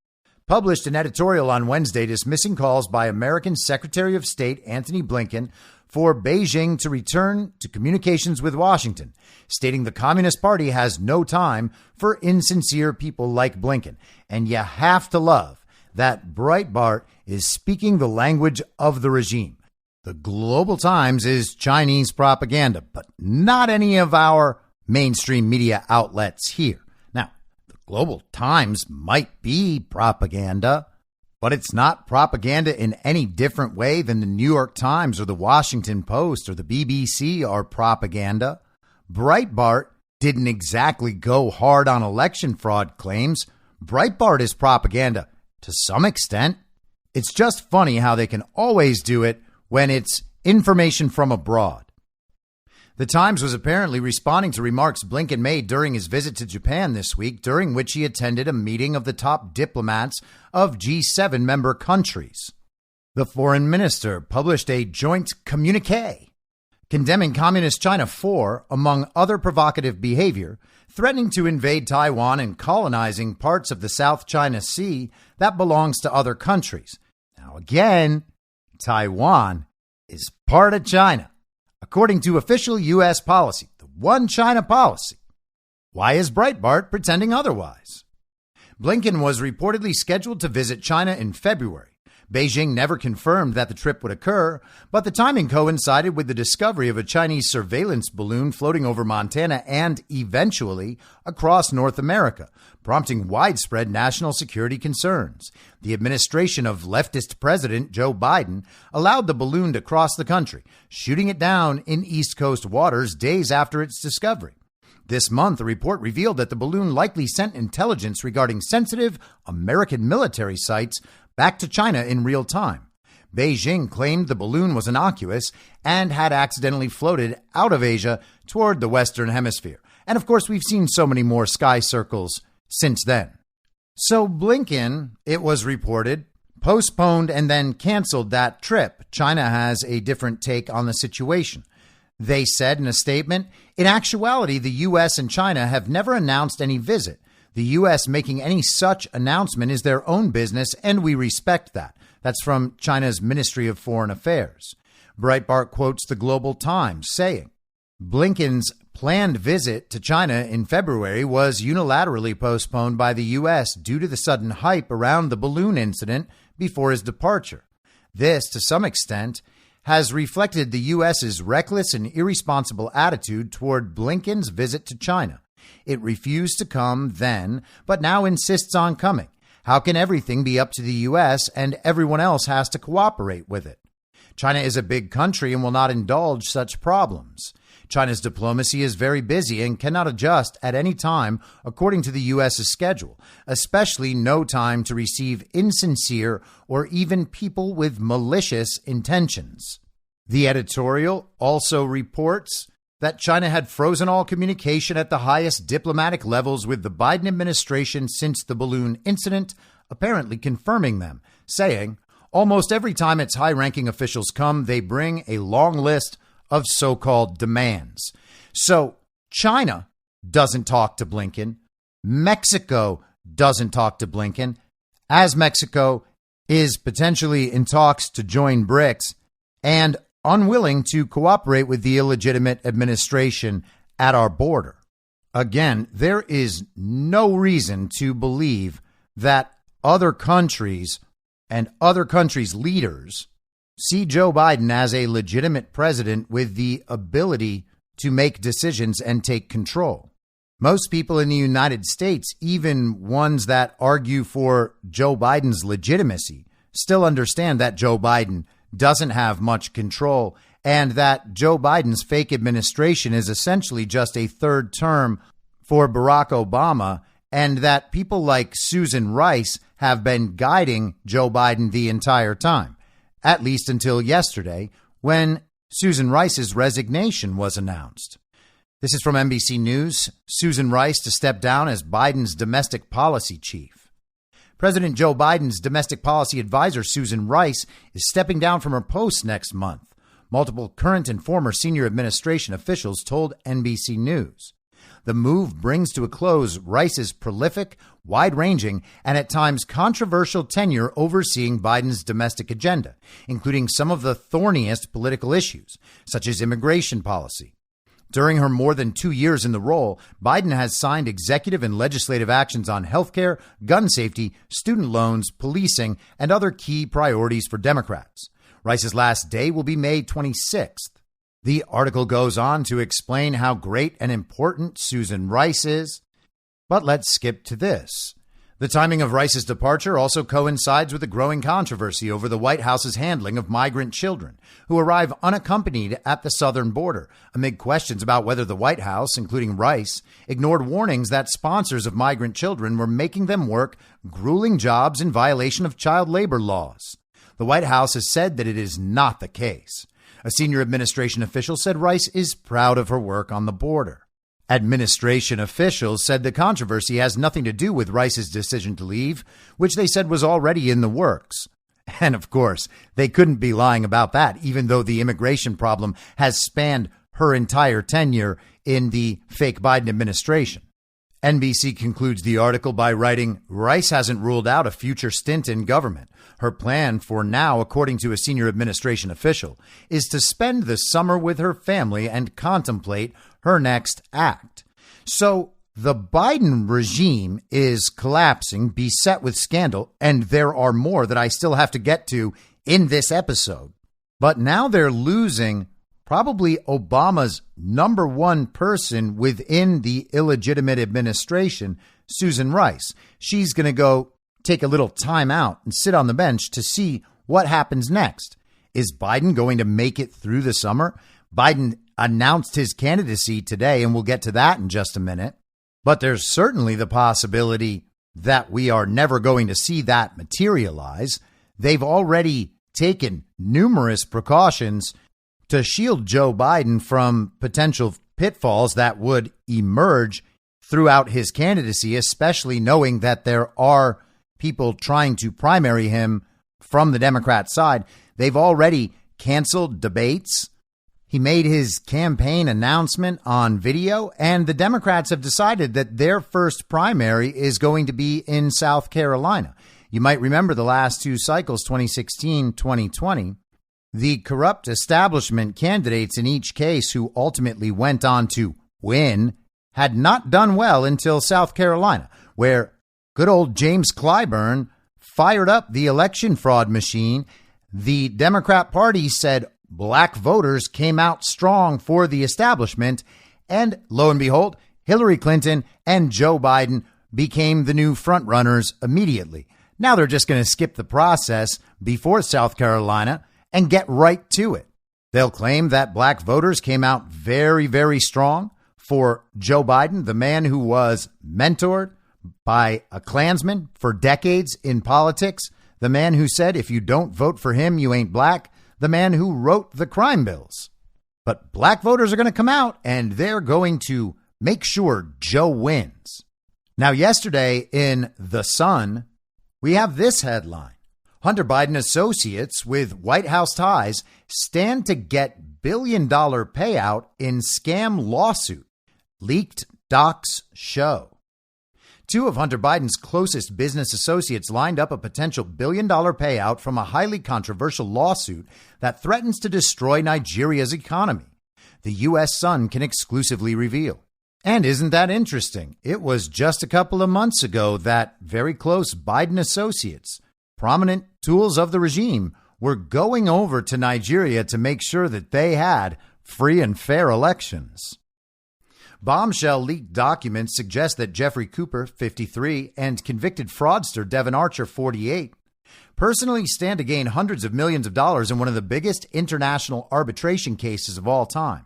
published an editorial on Wednesday dismissing calls by American Secretary of State Antony Blinken for Beijing to return to communications with Washington, stating the Communist Party has no time for insincere people like Blinken. And you have to love that Breitbart is speaking the language of the regime. The Global Times is Chinese propaganda, but not any of our mainstream media outlets here. Now, the Global Times might be propaganda, but it's not propaganda in any different way than the New York Times or the Washington Post or the BBC are propaganda. Breitbart didn't exactly go hard on election fraud claims. Breitbart is propaganda to some extent. It's just funny how they can always do it when it's information from abroad. The Times was apparently responding to remarks Blinken made during his visit to Japan this week, during which he attended a meeting of the top diplomats of G7 member countries. The foreign minister published a joint communiqué condemning Communist China for, among other provocative behavior, threatening to invade Taiwan and colonizing parts of the South China Sea that belongs to other countries. Now, again, Taiwan is part of China, according to official U.S. policy, the One China policy. Why is Breitbart pretending otherwise? Blinken was reportedly scheduled to visit China in February. Beijing never confirmed that the trip would occur, but the timing coincided with the discovery of a Chinese surveillance balloon floating over Montana and eventually across North America, prompting widespread national security concerns. The administration of leftist President Joe Biden allowed the balloon to cross the country, shooting it down in East Coast waters days after its discovery. This month, a report revealed that the balloon likely sent intelligence regarding sensitive American military sites back to China in real time. Beijing claimed the balloon was innocuous and had accidentally floated out of Asia toward the Western Hemisphere. And of course, we've seen so many more sky circles since then. So Blinken, it was reported, postponed and then canceled that trip. China has a different take on the situation. They said in a statement, in actuality, the U.S. and China have never announced any visit. The U.S. making any such announcement is their own business, and we respect that. That's from China's Ministry of Foreign Affairs. Breitbart quotes the Global Times saying, Blinken's planned visit to China in February was unilaterally postponed by the U.S. due to the sudden hype around the balloon incident before his departure. This, to some extent, has reflected the U.S.'s reckless and irresponsible attitude toward Blinken's visit to China. It refused to come then, but now insists on coming. How can everything be up to the U.S. and everyone else has to cooperate with it? China is a big country and will not indulge such problems. China's diplomacy is very busy and cannot adjust at any time according to the U.S.'s schedule, especially no time to receive insincere or even people with malicious intentions. The editorial also reports that China had frozen all communication at the highest diplomatic levels with the Biden administration since the balloon incident, apparently confirming them, saying, almost every time its high-ranking officials come, they bring a long list of so-called demands. So China doesn't talk to Blinken. Mexico doesn't talk to Blinken, as Mexico is potentially in talks to join BRICS and unwilling to cooperate with the illegitimate administration at our border. Again, there is no reason to believe that other countries and other countries' leaders, see Joe Biden as a legitimate president with the ability to make decisions and take control. Most people in the United States, even ones that argue for Joe Biden's legitimacy, still understand that Joe Biden doesn't have much control and that Joe Biden's fake administration is essentially just a third term for Barack Obama, and that people like Susan Rice have been guiding Joe Biden the entire time, at least until yesterday when Susan Rice's resignation was announced. This is from NBC News. Susan Rice to step down as Biden's domestic policy chief. President Joe Biden's domestic policy advisor, Susan Rice, is stepping down from her post next month. Multiple current and former senior administration officials told NBC News. The move brings to a close Rice's prolific, wide-ranging, and at times controversial tenure overseeing Biden's domestic agenda, including some of the thorniest political issues, such as immigration policy. During her more than 2 years in the role, Biden has signed executive and legislative actions on healthcare, gun safety, student loans, policing, and other key priorities for Democrats. Rice's last day will be May 26th. The article goes on to explain how great and important Susan Rice is. But let's skip to this. The timing of Rice's departure also coincides with a growing controversy over the White House's handling of migrant children who arrive unaccompanied at the southern border, amid questions about whether the White House, including Rice, ignored warnings that sponsors of migrant children were making them work grueling jobs in violation of child labor laws. The White House has said that it is not the case. A senior administration official said Rice is proud of her work on the border. Administration officials said the controversy has nothing to do with Rice's decision to leave, which they said was already in the works. And of course, they couldn't be lying about that, even though the immigration problem has spanned her entire tenure in the fake Biden administration. NBC concludes the article by writing, Rice hasn't ruled out a future stint in government. Her plan for now, according to a senior administration official, is to spend the summer with her family and contemplate her next act. So the Biden regime is collapsing, beset with scandal, and there are more that I still have to get to in this episode. But now they're losing probably Obama's number one person within the illegitimate administration, Susan Rice. She's going to go take a little time out and sit on the bench to see what happens next. Is Biden going to make it through the summer? Biden announced his candidacy today, and we'll get to that in just a minute. But there's certainly the possibility that we are never going to see that materialize. They've already taken numerous precautions to shield Joe Biden from potential pitfalls that would emerge throughout his candidacy, especially knowing that there are people trying to primary him from the Democrat side. They've already canceled debates. He made his campaign announcement on video, and the Democrats have decided that their first primary is going to be in South Carolina. You might remember the last two cycles, 2016, 2020. The corrupt establishment candidates in each case who ultimately went on to win had not done well until South Carolina, where good old James Clyburn fired up the election fraud machine. The Democrat Party said black voters came out strong for the establishment, and lo and behold, Hillary Clinton and Joe Biden became the new frontrunners immediately. Now they're just going to skip the process before South Carolina and get right to it. They'll claim that black voters came out very, very strong for Joe Biden, the man who was mentored by a Klansman for decades in politics, the man who said, if you don't vote for him, you ain't black, the man who wrote the crime bills. But black voters are going to come out and they're going to make sure Joe wins. Now, yesterday in The Sun, we have this headline. Hunter Biden associates with White House ties stand to get billion-dollar payout in scam lawsuit. Leaked docs show. Two of Hunter Biden's closest business associates lined up a potential billion-dollar payout from a highly controversial lawsuit that threatens to destroy Nigeria's economy. The U.S. Sun can exclusively reveal. And isn't that interesting? It was just a couple of months ago that very close Biden associates, prominent tools of the regime, were going over to Nigeria to make sure that they had free and fair elections. Bombshell leaked documents suggest that Jeffrey Cooper, 53, and convicted fraudster Devin Archer, 48, personally stand to gain hundreds of millions of dollars in one of the biggest international arbitration cases of all time.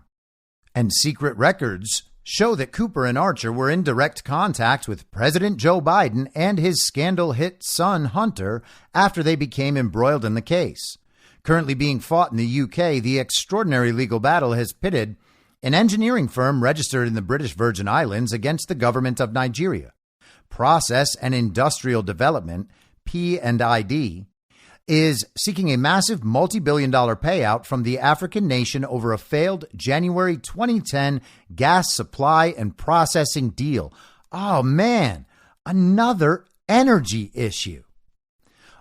And secret records show that Cooper and Archer were in direct contact with President Joe Biden and his scandal-hit son, Hunter, after they became embroiled in the case. Currently being fought in the UK, the extraordinary legal battle has pitted an engineering firm registered in the British Virgin Islands against the government of Nigeria. Process and Industrial Development, P&ID, is seeking a massive multi-billion-dollar payout from the African nation over a failed January 2010 gas supply and processing deal. Oh, man, another energy issue.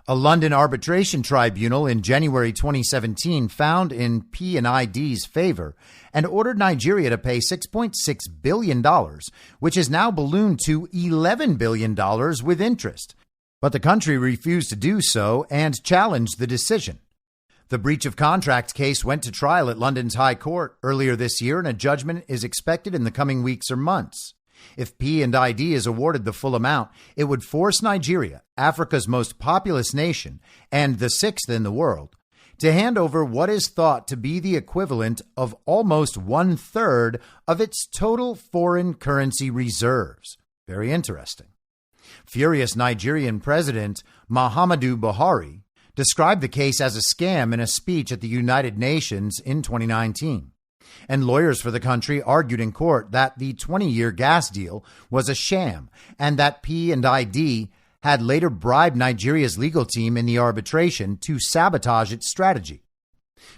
A London arbitration tribunal in January 2017 found in P&ID's favor and ordered Nigeria to pay $6.6 billion, which has now ballooned to $11 billion with interest. But the country refused to do so and challenged the decision. The breach of contract case went to trial at London's High Court earlier this year, and a judgment is expected in the coming weeks or months. If P&ID is awarded the full amount, it would force Nigeria, Africa's most populous nation and the sixth in the world, to hand over what is thought to be the equivalent of almost 1/3 of its total foreign currency reserves. Very interesting. Furious Nigerian President Muhammadu Buhari described the case as a scam in a speech at the United Nations in 2019. And lawyers for the country argued in court that the 20-year gas deal was a sham and that P&ID had later bribed Nigeria's legal team in the arbitration to sabotage its strategy.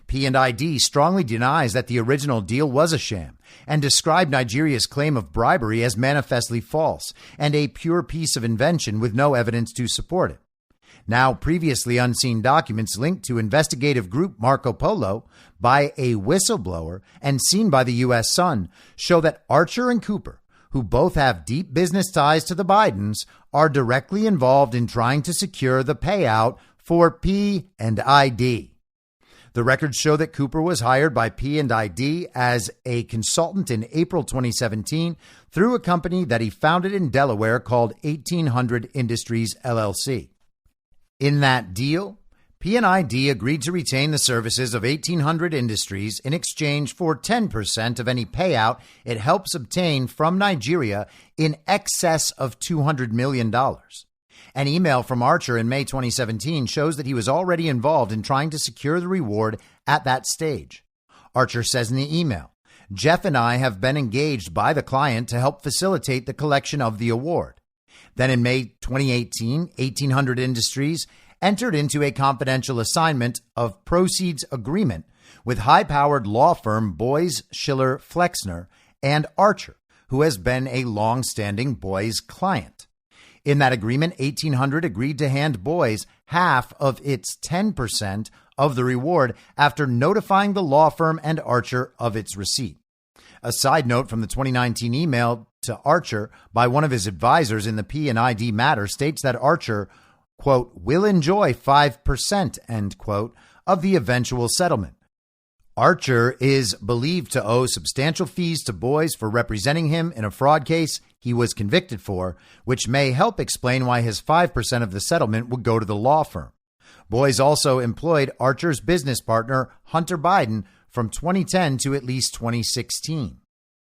P&ID strongly denies that the original deal was a sham and described Nigeria's claim of bribery as manifestly false and a pure piece of invention with no evidence to support it. Now, previously unseen documents linked to investigative group Marco Polo by a whistleblower and seen by the U.S. Sun show that Archer and Cooper, who both have deep business ties to the Bidens, are directly involved in trying to secure the payout for P&ID. The records show that Cooper was hired by P&ID as a consultant in April 2017 through a company that he founded in Delaware called 1800 Industries, LLC. In that deal, P&ID agreed to retain the services of 1800 Industries in exchange for 10% of any payout it helps obtain from Nigeria in excess of $200 million. An email from Archer in May 2017 shows that he was already involved in trying to secure the reward at that stage. Archer says in the email, "Jeff and I have been engaged by the client to help facilitate the collection of the award." Then in May 2018, 1800 Industries entered into a confidential assignment of proceeds agreement with high-powered law firm Boies Schiller Flexner and Archer, who has been a long-standing Boies client. In that agreement, 1800 agreed to hand Boies half of its 10% of the reward after notifying the law firm and Archer of its receipt. A side note from the 2019 email to Archer by one of his advisors in the P&ID matter states that Archer, quote, will enjoy 5%, end quote, of the eventual settlement. Archer is believed to owe substantial fees to Boies for representing him in a fraud case he was convicted for, which may help explain why his 5% of the settlement would go to the law firm. Boies also employed Archer's business partner, Hunter Biden, from 2010 to at least 2016.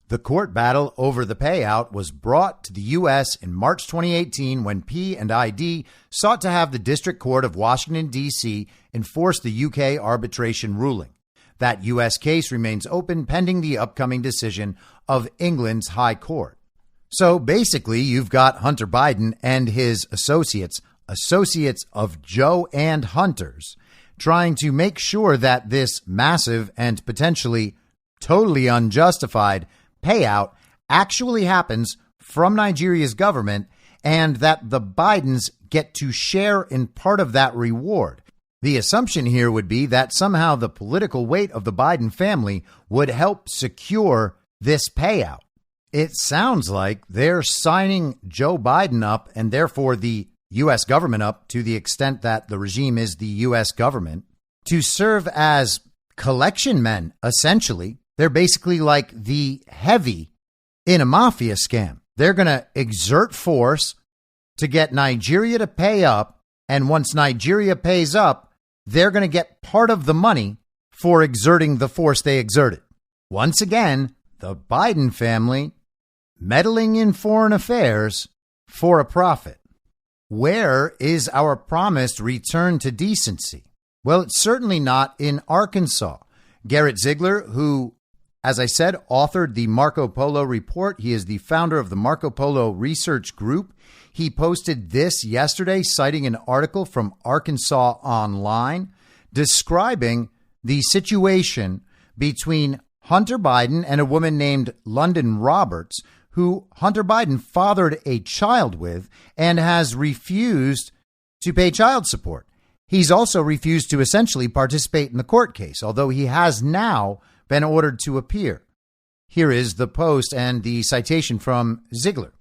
The court battle over the payout was brought to the U.S. in March 2018 when P&ID sought to have the District Court of Washington, D.C. enforce the U.K. arbitration ruling. That U.S. case remains open pending the upcoming decision of England's High Court. So basically, you've got Hunter Biden and his associates of Joe and Hunter's, trying to make sure that this massive and potentially totally unjustified payout actually happens from Nigeria's government and that the Bidens get to share in part of that reward. The assumption here would be that somehow the political weight of the Biden family would help secure this payout. It sounds like they're signing Joe Biden up and therefore the U.S. government up to the extent that the regime is the U.S. government to serve as collection men, essentially. They're basically like the heavy in a mafia scam. They're going to exert force to get Nigeria to pay up. And once Nigeria pays up, they're going to get part of the money for exerting the force they exerted. Once again, the Biden family meddling in foreign affairs for a profit. Where is our promised return to decency? Well, it's certainly not in Arkansas. Garrett Ziegler, who, as I said, authored the Marco Polo report. He is the founder of the Marco Polo Research Group. He posted this yesterday, citing an article from Arkansas Online describing the situation between Hunter Biden and a woman named London Roberts, who Hunter Biden fathered a child with and has refused to pay child support. He's also refused to essentially participate in the court case, although he has now been ordered to appear. Here is the post and the citation from Ziegler.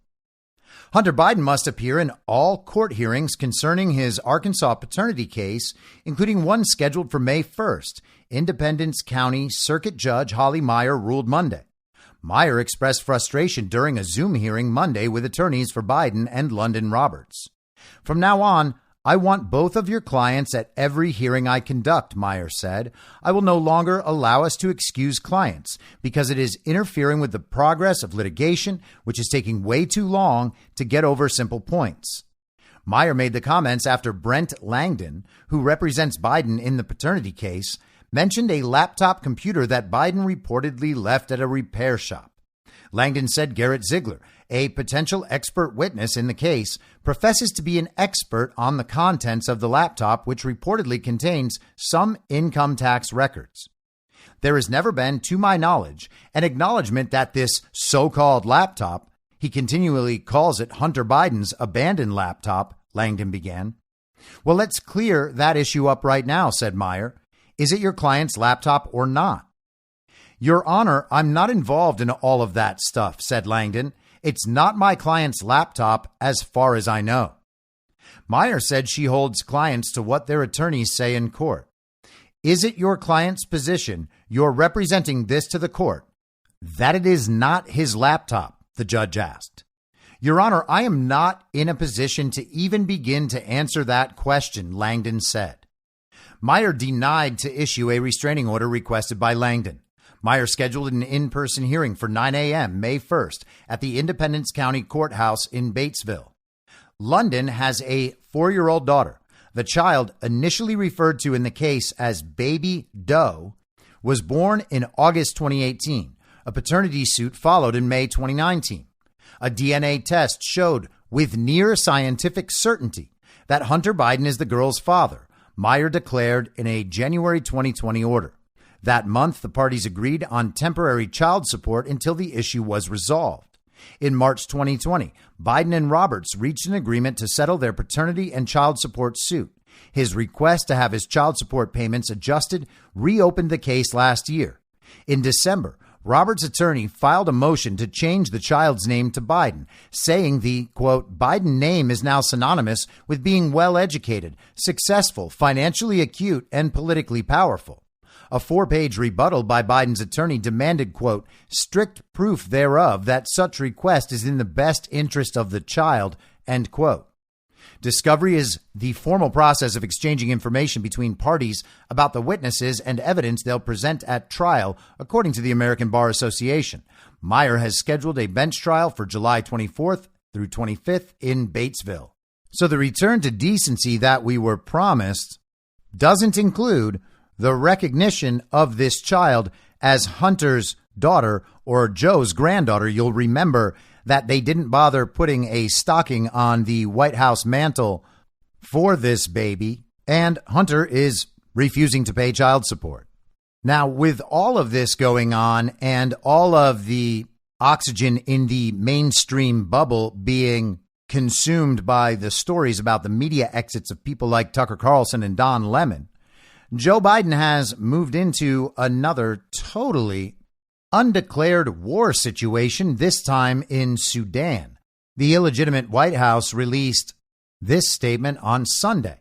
Hunter Biden must appear in all court hearings concerning his Arkansas paternity case, including one scheduled for May 1st. Independence County Circuit Judge Holly Meyer ruled Monday. Meyer expressed frustration during a Zoom hearing Monday with attorneys for Biden and London Roberts. From now on, I want both of your clients at every hearing I conduct, Meyer said. I will no longer allow us to excuse clients because it is interfering with the progress of litigation, which is taking way too long to get over simple points. Meyer made the comments after Brent Langdon, who represents Biden in the paternity case, mentioned a laptop computer that Biden reportedly left at a repair shop. Langdon said Garrett Ziegler, a potential expert witness in the case, professes to be an expert on the contents of the laptop, which reportedly contains some income tax records. There has never been, to my knowledge, an acknowledgement that this so-called laptop, he continually calls it Hunter Biden's abandoned laptop, Langdon began. Well, let's clear that issue up right now, said Meyer. Is it your client's laptop or not? Your Honor, I'm not involved in all of that stuff, said Langdon. It's not my client's laptop as far as I know. Meyer said she holds clients to what their attorneys say in court. Is it your client's position, you're representing this to the court, that it is not his laptop? The judge asked. Your Honor, I am not in a position to even begin to answer that question, Langdon said. Meyer denied to issue a restraining order requested by Langdon. Meyer scheduled an in-person hearing for 9 a.m. May 1st at the Independence County Courthouse in Batesville. London has a 4-year-old daughter. The child, initially referred to in the case as Baby Doe, was born in August 2018. A paternity suit followed in May 2019. A DNA test showed with near scientific certainty that Hunter Biden is the girl's father, Meyer declared in a January 2020 order. That month, the parties agreed on temporary child support until the issue was resolved. In March 2020, Biden and Roberts reached an agreement to settle their paternity and child support suit. His request to have his child support payments adjusted reopened the case last year. In December, Roberts' attorney filed a motion to change the child's name to Biden, saying the, quote, Biden name is now synonymous with being well-educated, successful, financially acute, and politically powerful. A 4-page rebuttal by Biden's attorney demanded, quote, strict proof thereof that such request is in the best interest of the child, end quote. Discovery is the formal process of exchanging information between parties about the witnesses and evidence they'll present at trial, according to the American Bar Association. Meyer has scheduled a bench trial for July 24th through 25th in Batesville. So the return to decency that we were promised doesn't include the recognition of this child as Hunter's daughter or Joe's granddaughter. You'll remember that they didn't bother putting a stocking on the White House mantle for this baby, and Hunter is refusing to pay child support. Now, with all of this going on and all of the oxygen in the mainstream bubble being consumed by the stories about the media exits of people like Tucker Carlson and Don Lemon, Joe Biden has moved into another totally undeclared war situation, this time in Sudan. The illegitimate White House released this statement on Sunday.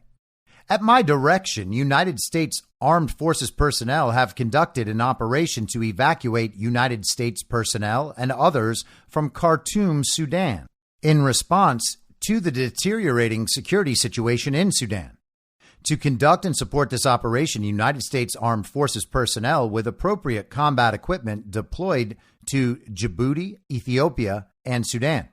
At my direction, United States Armed Forces personnel have conducted an operation to evacuate United States personnel and others from Khartoum, Sudan, in response to the deteriorating security situation in Sudan. To conduct and support this operation, United States Armed Forces personnel with appropriate combat equipment deployed to Djibouti, Ethiopia, and Sudan.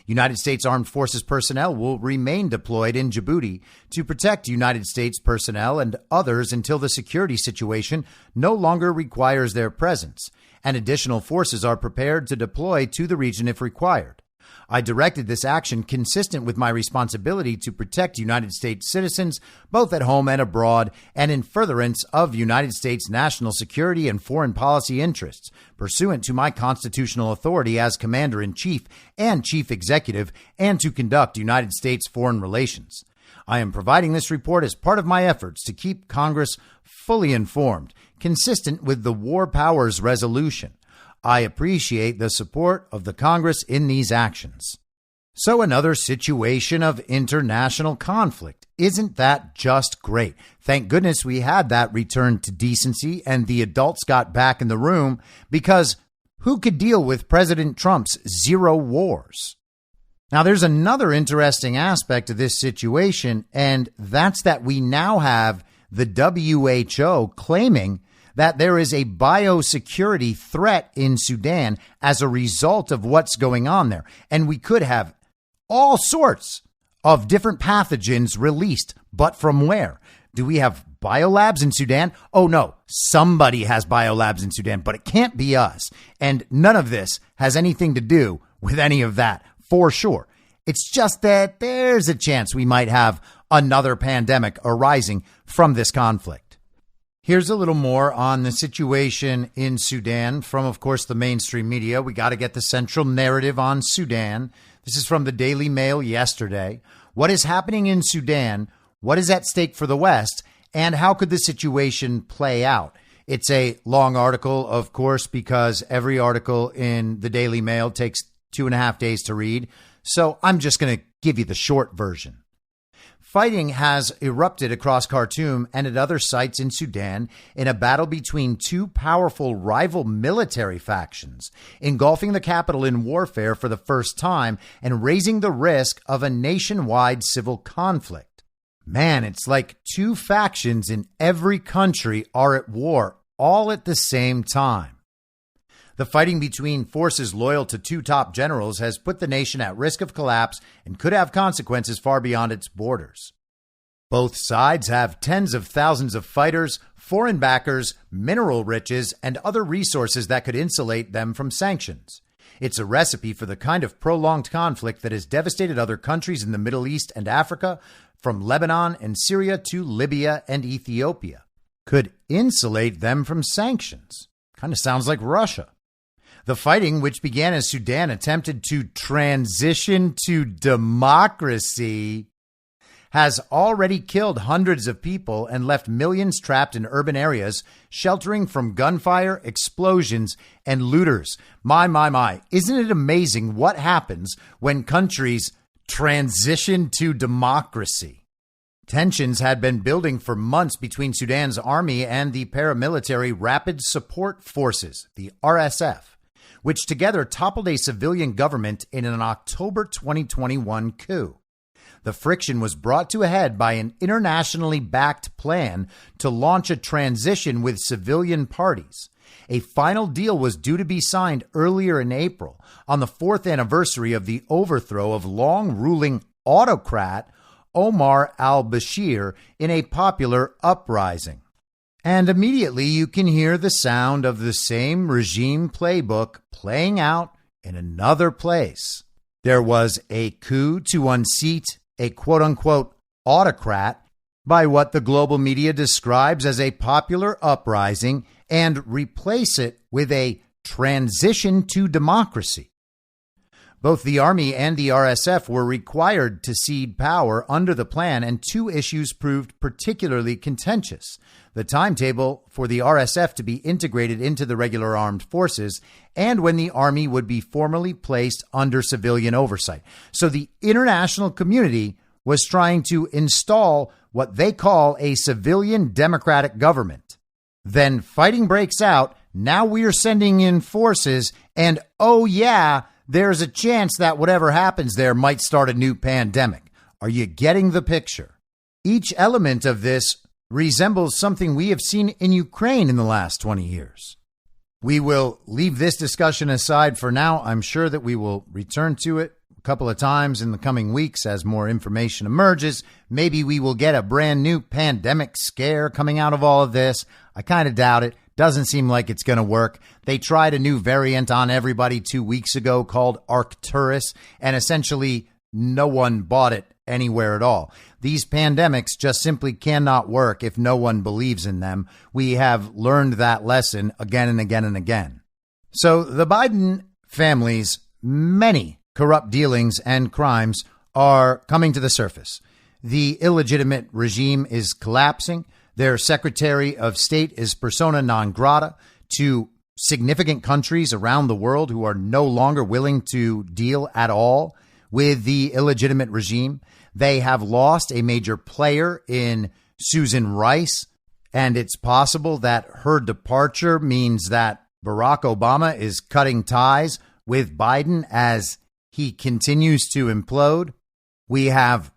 United States Armed Forces personnel will remain deployed in Djibouti to protect United States personnel and others until the security situation no longer requires their presence, and additional forces are prepared to deploy to the region if required. I directed this action consistent with my responsibility to protect United States citizens, both at home and abroad, and in furtherance of United States national security and foreign policy interests, pursuant to my constitutional authority as Commander-in-Chief and Chief Executive, and to conduct United States foreign relations. I am providing this report as part of my efforts to keep Congress fully informed, consistent with the War Powers Resolution. I appreciate the support of the Congress in these actions. So another situation of international conflict. Isn't that just great? Thank goodness we had that return to decency and the adults got back in the room, because who could deal with President Trump's zero wars? Now, there's another interesting aspect of this situation, and that's that we now have the WHO claiming that there is a biosecurity threat in Sudan as a result of what's going on there. And we could have all sorts of different pathogens released, but from where? Do we have biolabs in Sudan? Oh, no, somebody has biolabs in Sudan, but it can't be us. And none of this has anything to do with any of that, for sure. It's just that there's a chance we might have another pandemic arising from this conflict. Here's a little more on the situation in Sudan from, of course, the mainstream media. We got to get the central narrative on Sudan. This is from the Daily Mail yesterday. What is happening in Sudan? What is at stake for the West? And how could the situation play out? It's a long article, of course, because every article in the Daily Mail takes 2.5 days to read. So I'm just going to give you the short version. Fighting has erupted across Khartoum and at other sites in Sudan in a battle between two powerful rival military factions, engulfing the capital in warfare for the first time and raising the risk of a nationwide civil conflict. Man, it's like two factions in every country are at war all at the same time. The fighting between forces loyal to two top generals has put the nation at risk of collapse and could have consequences far beyond its borders. Both sides have tens of thousands of fighters, foreign backers, mineral riches, and other resources that could insulate them from sanctions. It's a recipe for the kind of prolonged conflict that has devastated other countries in the Middle East and Africa, from Lebanon and Syria to Libya and Ethiopia. Could insulate them from sanctions. Kind of sounds like Russia. The fighting, which began as Sudan attempted to transition to democracy, has already killed hundreds of people and left millions trapped in urban areas, sheltering from gunfire, explosions, and looters. My. Isn't it amazing what happens when countries transition to democracy? Tensions had been building for months between Sudan's army and the paramilitary Rapid Support Forces, the RSF, which together toppled a civilian government in an October 2021 coup. The friction was brought to a head by an internationally backed plan to launch a transition with civilian parties. A final deal was due to be signed earlier in April, on the 4th anniversary of the overthrow of long-ruling autocrat Omar al-Bashir in a popular uprising. And immediately you can hear the sound of the same regime playbook playing out in another place. There was a coup to unseat a quote-unquote autocrat by what the global media describes as a popular uprising and replace it with a transition to democracy. Both the Army and the RSF were required to cede power under the plan, and two issues proved particularly contentious: the timetable for the RSF to be integrated into the regular armed forces, and when the Army would be formally placed under civilian oversight. So the international community was trying to install what they call a civilian democratic government. Then fighting breaks out. Now we are sending in forces, and oh yeah, there's a chance that whatever happens there might start a new pandemic. Are you getting the picture? Each element of this resembles something we have seen in Ukraine in the last 20 years. We will leave this discussion aside for now. I'm sure that we will return to it a couple of times in the coming weeks as more information emerges. Maybe we will get a brand new pandemic scare coming out of all of this. I kind of doubt it. Doesn't seem like it's going to work. They tried a new variant on everybody 2 weeks ago called Arcturus, and essentially no one bought it anywhere at all. These pandemics just simply cannot work if no one believes in them. We have learned that lesson again and again and again. So the Biden family's many corrupt dealings and crimes are coming to the surface. The illegitimate regime is collapsing. Their Secretary of State is persona non grata to significant countries around the world who are no longer willing to deal at all with the illegitimate regime. They have lost a major player in Susan Rice, and it's possible that her departure means that Barack Obama is cutting ties with Biden as he continues to implode. We have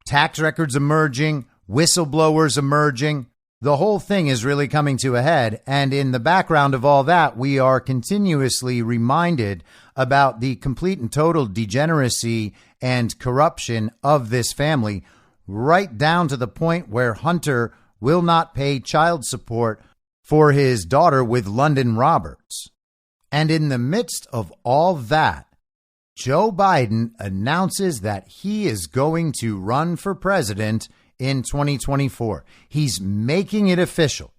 tax records emerging, whistleblowers emerging. The whole thing is really coming to a head. And in the background of all that, we are continuously reminded about the complete and total degeneracy and corruption of this family, right down to the point where Hunter will not pay child support for his daughter with London Roberts. And in the midst of all that, Joe Biden announces that he is going to run for president in 2024. He's making it official.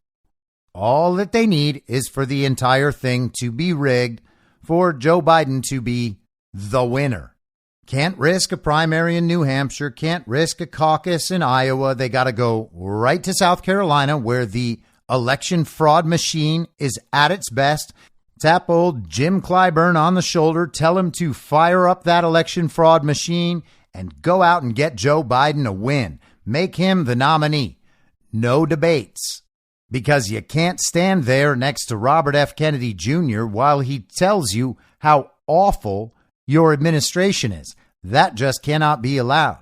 All that they need is for the entire thing to be rigged for Joe Biden to be the winner. Can't risk a primary in New Hampshire, can't risk a caucus in Iowa. They got to go right to South Carolina where the election fraud machine is at its best. Tap old Jim Clyburn on the shoulder, tell him to fire up that election fraud machine and go out and get Joe Biden a win. Make him the nominee. No debates. Because you can't stand there next to Robert F. Kennedy Jr. while he tells you how awful your administration is. That just cannot be allowed.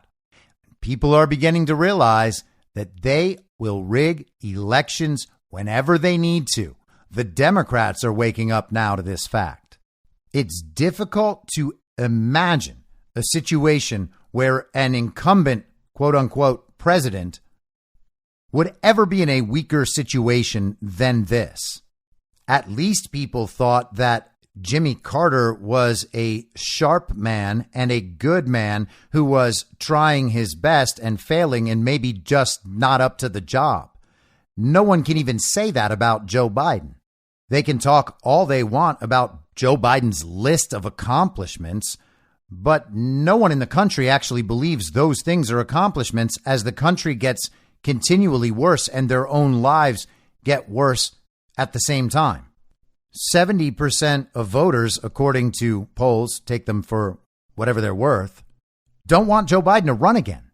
People are beginning to realize that they will rig elections whenever they need to. The Democrats are waking up now to this fact. It's difficult to imagine a situation where an incumbent, quote unquote, president would ever be in a weaker situation than this. At least people thought that Jimmy Carter was a sharp man and a good man who was trying his best and failing and maybe just not up to the job. No one can even say that about Joe Biden. They can talk all they want about Joe Biden's list of accomplishments, but no one in the country actually believes those things are accomplishments as the country gets continually worse and their own lives get worse at the same time. 70% of voters, according to polls, take them for whatever they're worth, don't want Joe Biden to run again.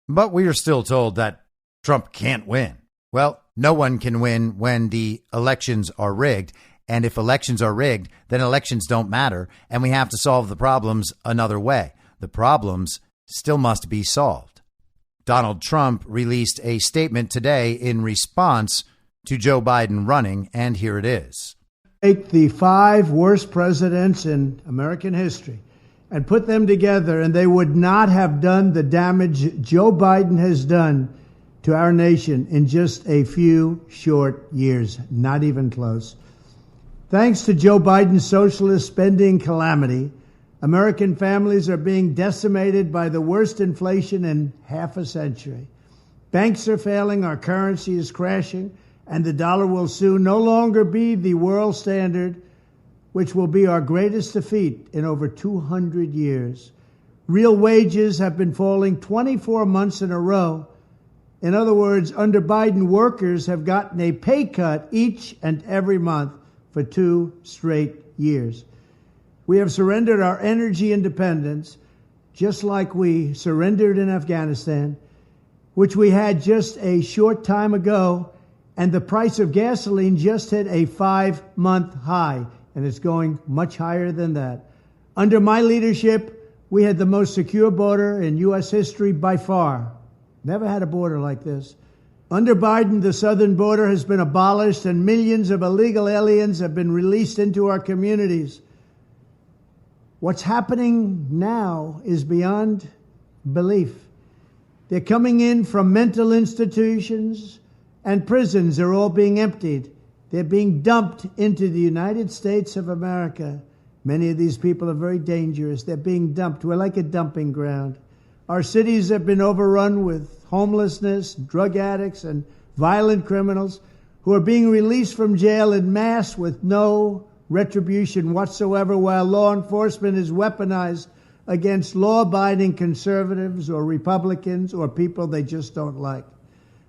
But we are still told that Trump can't win. Well, no one can win when the elections are rigged. And if elections are rigged, then elections don't matter. And we have to solve the problems another way. The problems still must be solved. Donald Trump released a statement today in response to Joe Biden running. And here it is. Take the 5 worst presidents in American history and put them together, and they would not have done the damage Joe Biden has done to our nation in just a few short years. Not even close. Thanks to Joe Biden's socialist spending calamity, American families are being decimated by the worst inflation in half a century. Banks are failing, our currency is crashing, and the dollar will soon no longer be the world standard, which will be our greatest defeat in over 200 years. Real wages have been falling 24 months in a row. In other words, under Biden, workers have gotten a pay cut each and every month for 2 straight years. We have surrendered our energy independence, just like we surrendered in Afghanistan. which we had just a short time ago, and the price of gasoline just hit a 5-month high, and it's going much higher than that. Under my leadership, we had the most secure border in U.S. history by far. Never had a border like this. Under Biden, the southern border has been abolished and millions of illegal aliens have been released into our communities. What's happening now is beyond belief. They're coming in from mental institutions and prisons. They're all being emptied. They're being dumped into the United States of America. Many of these people are very dangerous. They're being dumped. We're like a dumping ground. Our cities have been overrun with homelessness, drug addicts, and violent criminals who are being released from jail en masse with no retribution whatsoever, while law enforcement is weaponized against law-abiding conservatives or Republicans or people they just don't like.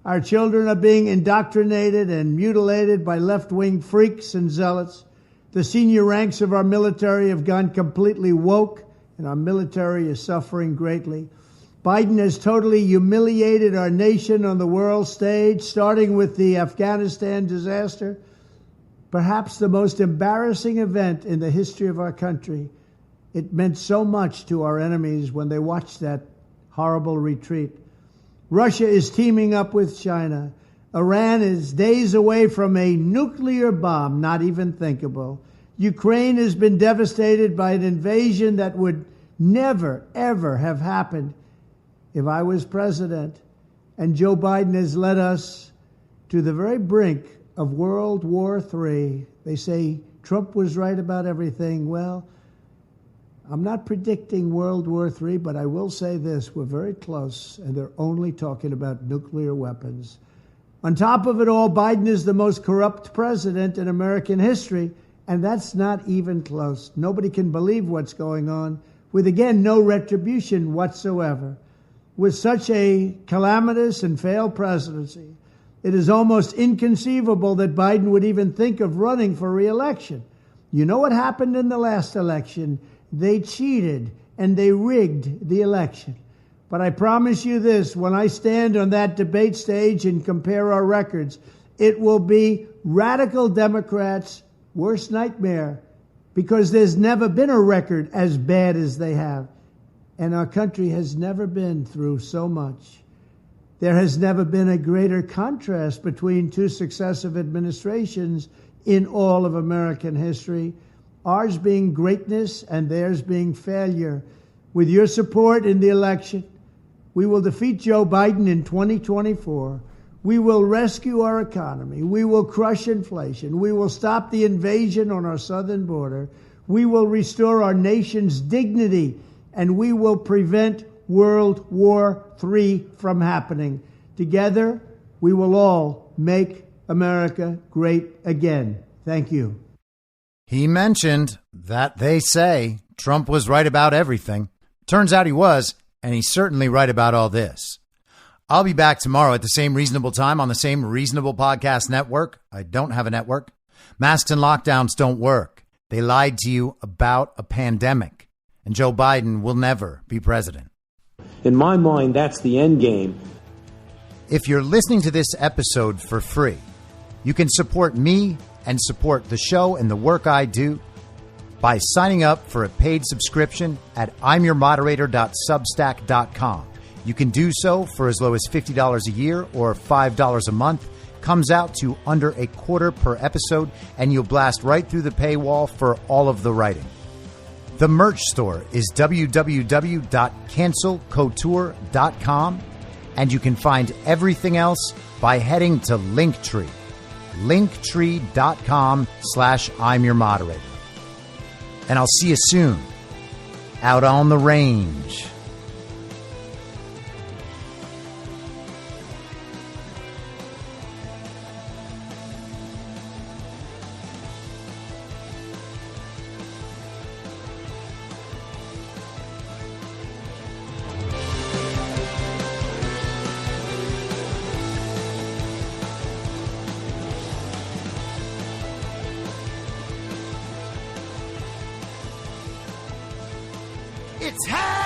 Our children are being indoctrinated and mutilated by left-wing freaks and zealots. The senior ranks of our military have gone completely woke, and our military is suffering greatly. Biden has totally humiliated our nation on the world stage, starting with the Afghanistan disaster, perhaps the most embarrassing event in the history of our country. It meant so much to our enemies when they watched that horrible retreat. Russia is teaming up with China. Iran is days away from a nuclear bomb, not even thinkable. Ukraine has been devastated by an invasion that would never, ever have happened if I was president. And Joe Biden has led us to the very brink of World War III. They say Trump was right about everything. Well, I'm not predicting World War III, but I will say this. We're very close, and they're only talking about nuclear weapons. On top of it all, Biden is the most corrupt president in American history, and that's not even close. Nobody can believe what's going on, with, again, no retribution whatsoever. With such a calamitous and failed presidency, it is almost inconceivable that Biden would even think of running for re-election. You know what happened in the last election? They cheated and they rigged the election. But I promise you this, when I stand on that debate stage and compare our records, it will be radical Democrats' worst nightmare, because there's never been a record as bad as they have. And our country has never been through so much. There has never been a greater contrast between two successive administrations in all of American history, ours being greatness and theirs being failure. With your support in the election, we will defeat Joe Biden in 2024. We will rescue our economy. We will crush inflation. We will stop the invasion on our southern border. We will restore our nation's dignity, and we will prevent World War III from happening. Together, we will all make America great again. Thank you. He mentioned that they say Trump was right about everything. Turns out he was, and he's certainly right about all this. I'll be back tomorrow at the same reasonable time on the same reasonable podcast network. I don't have a network. Masks and lockdowns don't work. They lied to you about a pandemic. And Joe Biden will never be president. In my mind, that's the end game. If you're listening to this episode for free, you can support me and support the show and the work I do by signing up for a paid subscription at imyourmoderator.substack.com. You can do so for as low as $50 a year or $5 a month. Comes out to under $0.25 per episode, and you'll blast right through the paywall for all of the writing. The merch store is www.cancelcouture.com, and you can find everything else by heading to Linktree, linktree.com/I'mYourModerator. And I'll see you soon out on the range. It's happening!